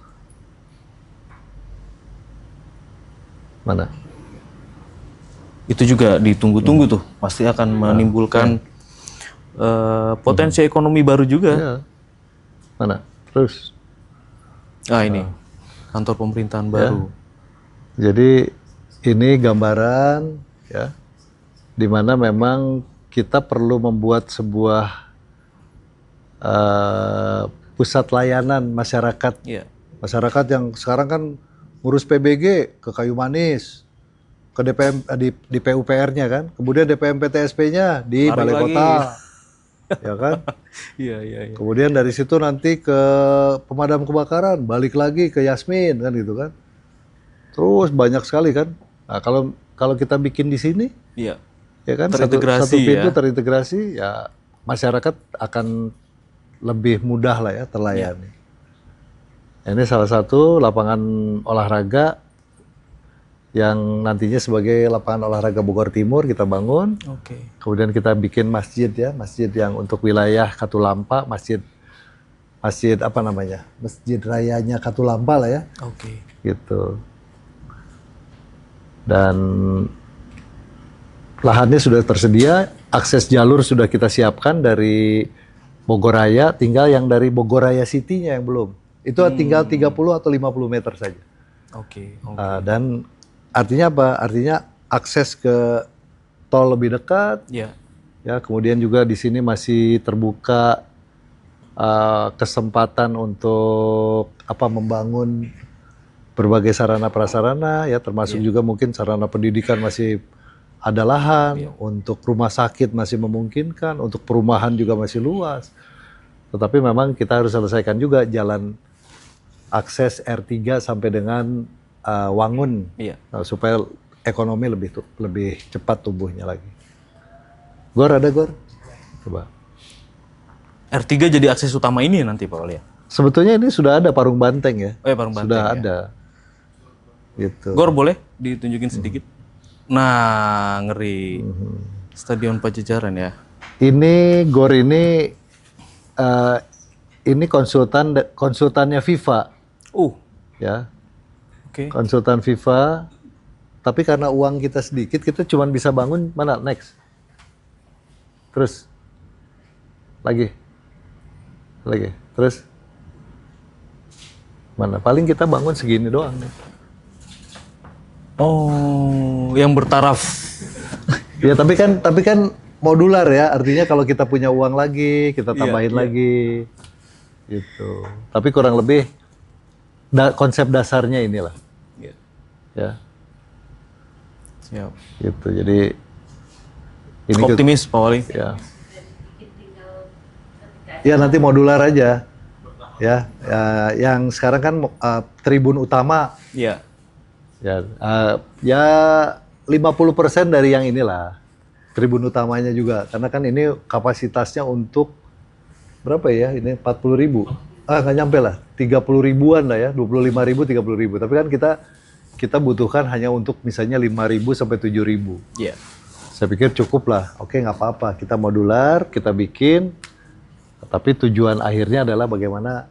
Mana?
Itu juga ditunggu-tunggu tuh, pasti akan menimbulkan potensi ekonomi baru juga.
Ya. Mana? Terus?
Ini kantor pemerintahan baru.
Jadi ini gambaran ya, di mana memang kita perlu membuat sebuah pusat layanan masyarakat. Masyarakat yang sekarang kan ngurus PBG ke Kayu Manis, ke DPM di PUPR-nya kan, kemudian DPM PTSP-nya di Balai Kota, ya kan?
Iya.
Kemudian dari situ nanti ke pemadam kebakaran, balik lagi ke Yasmin kan gitu kan. Terus banyak sekali kan. Nah, kalau kita bikin di sini, ya kan satu pintu terintegrasi, ya masyarakat akan lebih mudah lah ya terlayani. Ini salah satu lapangan olahraga yang nantinya sebagai lapangan olahraga Bogor Timur kita bangun.
Oke.
Kemudian kita bikin masjid ya, masjid yang untuk wilayah Katulampa, masjid apa namanya? Masjid rayanya Katulampa lah ya.
Oke.
Gitu. Dan lahannya sudah tersedia, akses jalur sudah kita siapkan dari Bogor Raya, tinggal yang dari Bogor Raya City-nya yang belum. Itu tinggal 30 atau 50 meter saja.
Oke.
Dan artinya apa? Artinya akses ke tol lebih dekat.
Ya.
Ya, kemudian juga di sini masih terbuka kesempatan untuk membangun berbagai sarana prasarana ya, termasuk juga mungkin sarana pendidikan masih ada lahan, untuk rumah sakit masih memungkinkan, untuk perumahan juga masih luas. Tetapi memang kita harus selesaikan juga jalan akses R3 sampai dengan Wangun, supaya ekonomi lebih cepat tumbuhnya lagi. Gor ada Gor? Coba.
R3 jadi akses utama ini nanti Pak Wali ya?
Sebetulnya ini sudah ada Parung Banteng ya.
Oh ya, Parung Banteng.
Sudah
ya.
ada. Gitu.
Gor boleh ditunjukin sedikit? Nah, ngeri. Stadion Pajajaran ya.
Ini Gor ini konsultannya FIFA. Ya.
Oke.
Konsultan FIFA. Tapi karena uang kita sedikit, kita cuma bisa bangun mana next. Terus lagi. Terus mana? Paling kita bangun segini doang.
Oh, yang bertaraf.
Ya tapi kan modular ya. Artinya kalau kita punya uang lagi, kita tambahin lagi. Gitu. Tapi kurang lebih konsep dasarnya inilah. Ya.
Siap.
Gitu. Jadi ini
optimis Pak Wali.
Ya. Ya nanti modular aja. Ya, yang sekarang kan tribun utama.
Iya.
Ya 50% dari yang inilah. Tribun utamanya juga. Karena kan ini kapasitasnya untuk berapa ya? Ini 40.000. Nggak nyampe lah. 30.000-an lah ya. 25.000, 30.000. Tapi kan kita butuhkan hanya untuk misalnya 5.000 sampai 7.000.
Iya.
Saya pikir cukup lah. Oke, nggak apa-apa. Kita modular, kita bikin. Tapi tujuan akhirnya adalah bagaimana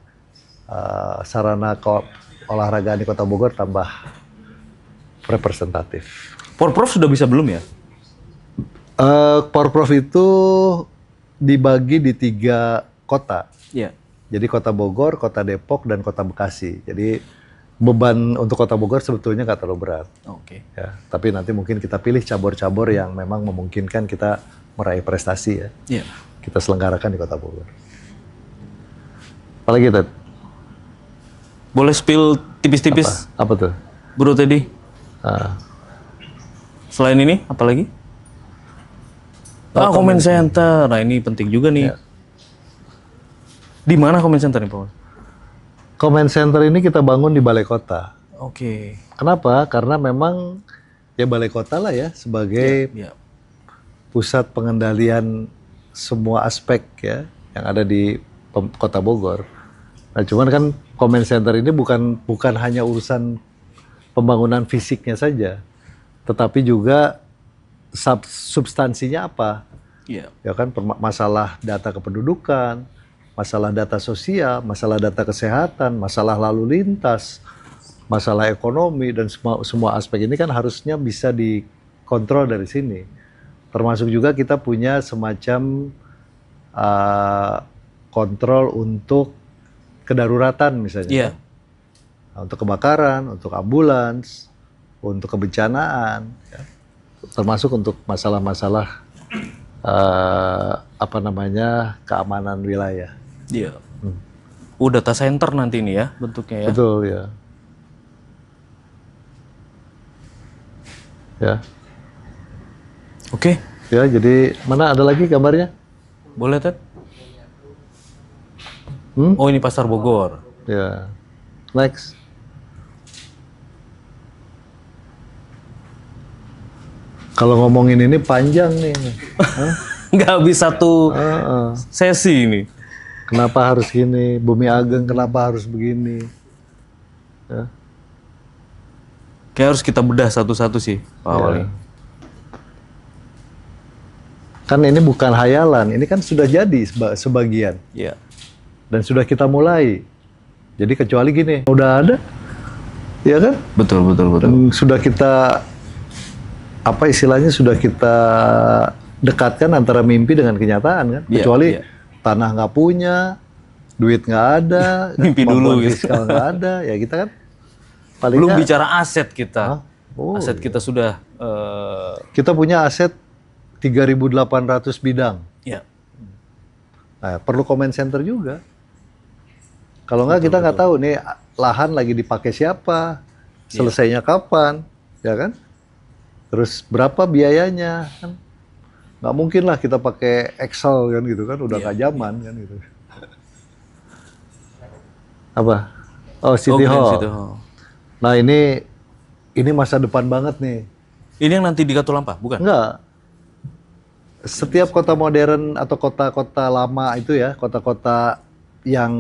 sarana olahraga di Kota Bogor tambah representatif.
Porprov sudah bisa belum ya?
Porprov itu dibagi di 3 kota.
Iya.
Jadi Kota Bogor, Kota Depok, dan Kota Bekasi. Jadi beban untuk Kota Bogor sebetulnya nggak terlalu berat.
Oke.
Ya, tapi nanti mungkin kita pilih cabur-cabur yang memang memungkinkan kita meraih prestasi ya.
Iya.
Kita selenggarakan di Kota Bogor. Apalagi Ted?
Boleh spill tipis-tipis?
Apa tuh?
Bro Teddy. Selain ini, apa lagi? Comment center. Nah ini penting juga nih.
Ya.
Di mana comment center nih Pak?
Comment center ini kita bangun di Balai Kota.
Oke.
Kenapa? Karena memang ya Balai Kota lah ya sebagai pusat pengendalian semua aspek ya yang ada di Kota Bogor. Nah, cuman kan comment center ini bukan hanya urusan pembangunan fisiknya saja, tetapi juga substansinya apa?
Iya.
Ya kan masalah data kependudukan, masalah data sosial, masalah data kesehatan, masalah lalu lintas, masalah ekonomi, dan semua aspek ini kan harusnya bisa dikontrol dari sini. Termasuk juga kita punya semacam kontrol untuk kedaruratan misalnya.
Iya.
Nah, untuk kebakaran, untuk ambulans, untuk kebencanaan, ya. Termasuk untuk masalah-masalah keamanan wilayah.
Iya. Data center nanti ini ya bentuknya ya.
Betul ya. Ya.
Oke.
Ya, jadi mana ada lagi gambarnya?
Boleh Ted? Oh ini Pasar Bogor.
Ya. Next. Kalau ngomongin ini panjang nih.
Nggak habis satu sesi ini.
Kenapa harus gini? Bumi Ageng kenapa harus begini? Ya.
Kayak harus kita bedah satu-satu sih, Pak Wali.
Kan ini bukan hayalan, ini kan sudah jadi sebagian.
Iya.
Dan sudah kita mulai. Jadi kecuali gini, udah ada, ya kan?
Betul.
Dan sudah kita, apa istilahnya, sudah kita dekatkan antara mimpi dengan kenyataan kan?
Iya,
Kecuali
iya.
tanah nggak punya, duit nggak ada,
Mimpi dulu
kemampuan
gitu.
fiskal nggak ada, ya kita kan paling
Belum
nggak-
bicara aset kita.
Hah? Oh,
Aset kita sudah
kita punya aset 3.800 bidang.
ya.
Nah, perlu comment center juga. Kalau nggak kita nggak tahu nih lahan lagi dipakai siapa, selesainya kapan, ya kan? Terus berapa biayanya? Kan? Nggak mungkin lah kita pakai Excel kan gitu kan, udah nggak zaman kan gitu. Apa? Oh, City
Grand
Hall.
City Hall.
Nah ini masa depan banget nih.
Ini yang nanti di Katulampa, bukan?
Enggak. Setiap kota modern atau kota-kota lama itu ya, kota-kota yang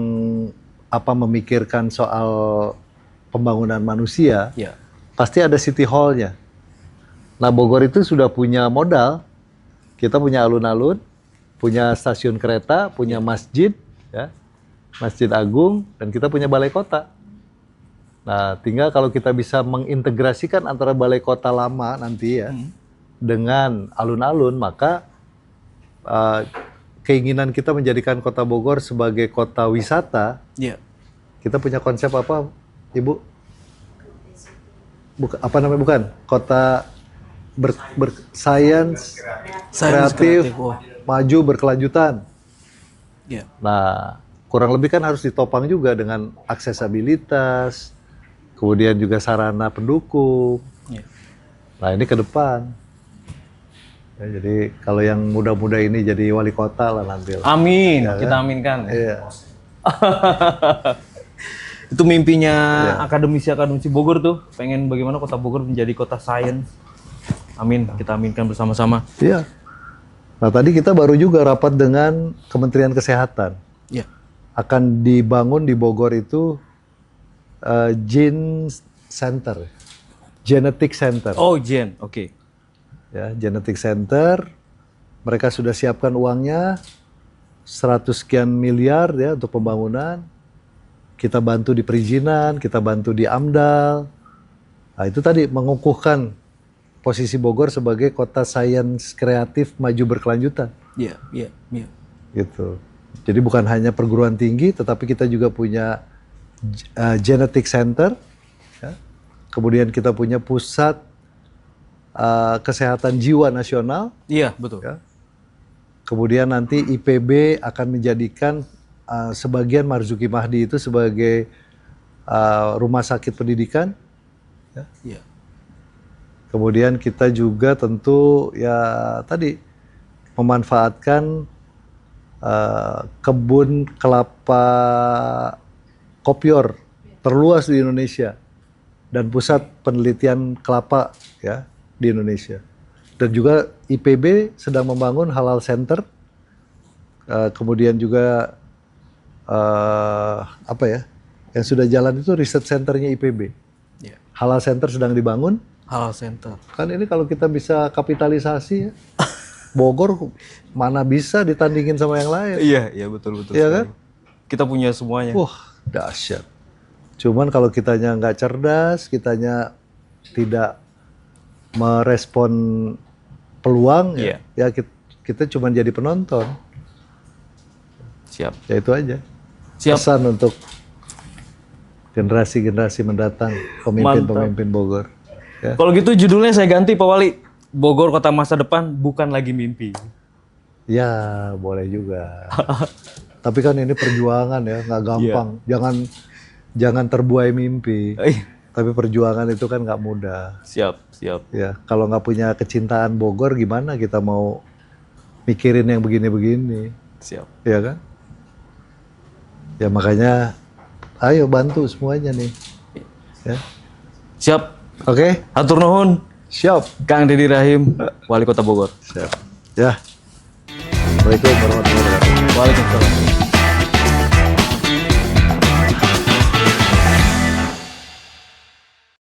memikirkan soal pembangunan manusia,
Iya.
pasti ada city hall-nya. Nah, Bogor itu sudah punya modal. Kita punya alun-alun, punya stasiun kereta, punya masjid, ya, Masjid Agung, dan kita punya balai kota. Nah, tinggal kalau kita bisa mengintegrasikan antara balai kota lama nanti ya, dengan alun-alun, maka keinginan kita menjadikan kota Bogor sebagai kota wisata.
Iya.
Kita punya konsep apa, Ibu? Apa namanya? Bukan kota sains, kreatif,
Oh.
maju, berkelanjutan.
Iya.
Nah, kurang lebih kan harus ditopang juga dengan aksesabilitas, kemudian juga sarana pendukung.
Iya.
Nah, ini ke depan. Ya, jadi kalau yang muda-muda ini jadi wali kota lah nanti.
Amin,
Ya,
kita
kan?
aminkan.
Iya.
Itu mimpinya akademisi Bogor tuh, pengen bagaimana kota Bogor menjadi kota sains. Amin, kita aminkan bersama-sama.
Iya. Nah, tadi kita baru juga rapat dengan Kementerian Kesehatan.
Iya.
Akan dibangun di Bogor itu Gene Center, Genetic Center.
Oh, Jen, oke.
Ya, Genetic Center. Mereka sudah siapkan uangnya 100 sekian miliar ya untuk pembangunan. Kita bantu di perizinan, kita bantu di AMDAL. Nah, itu tadi mengukuhkan posisi Bogor sebagai kota sains kreatif maju berkelanjutan.
Iya.
Gitu. Jadi bukan hanya perguruan tinggi, tetapi kita juga punya Genetic Center. Ya. Kemudian kita punya pusat kesehatan jiwa nasional.
Iya, betul.
Ya. Kemudian nanti IPB akan menjadikan sebagian Marzuki Mahdi itu sebagai rumah sakit pendidikan. Ya.
Iya.
Kemudian kita juga tentu ya tadi memanfaatkan kebun kelapa kopior terluas di Indonesia dan pusat penelitian kelapa ya di Indonesia. Dan juga IPB sedang membangun Halal Center. Kemudian juga yang sudah jalan itu riset centernya IPB.
Iya.
Halal Center sedang dibangun.
Halal Center.
Kan ini kalau kita bisa kapitalisasi ya, Bogor mana bisa ditandingin sama yang lain.
Iya, betul.
Iya kan?
Kita punya semuanya.
Wah, dahsyat. Cuman kalau kitanya nggak cerdas, kitanya tidak merespon peluang, ya kita cuma jadi penonton.
Siap.
Ya itu aja.
Siap.
Pesan untuk generasi-generasi mendatang, pemimpin-pemimpin Bogor. Ya.
Kalau gitu judulnya saya ganti, Pak Wali. Bogor kota masa depan bukan lagi mimpi.
Ya, boleh juga. Tapi kan ini perjuangan ya, nggak gampang. Jangan terbuai mimpi. Tapi perjuangan itu kan nggak mudah.
Siap.
Ya, kalau nggak punya kecintaan Bogor, gimana kita mau mikirin yang begini-begini?
Siap.
Ya kan? Ya makanya, ayo bantu semuanya nih. Ya.
Siap.
Oke?
Hatur nuhun.
Siap.
Kang Deddy Rahim, Wali Kota Bogor.
Siap. Ya. Assalamualaikum warahmatullahi wabarakatuh.
Waalaikumsalam.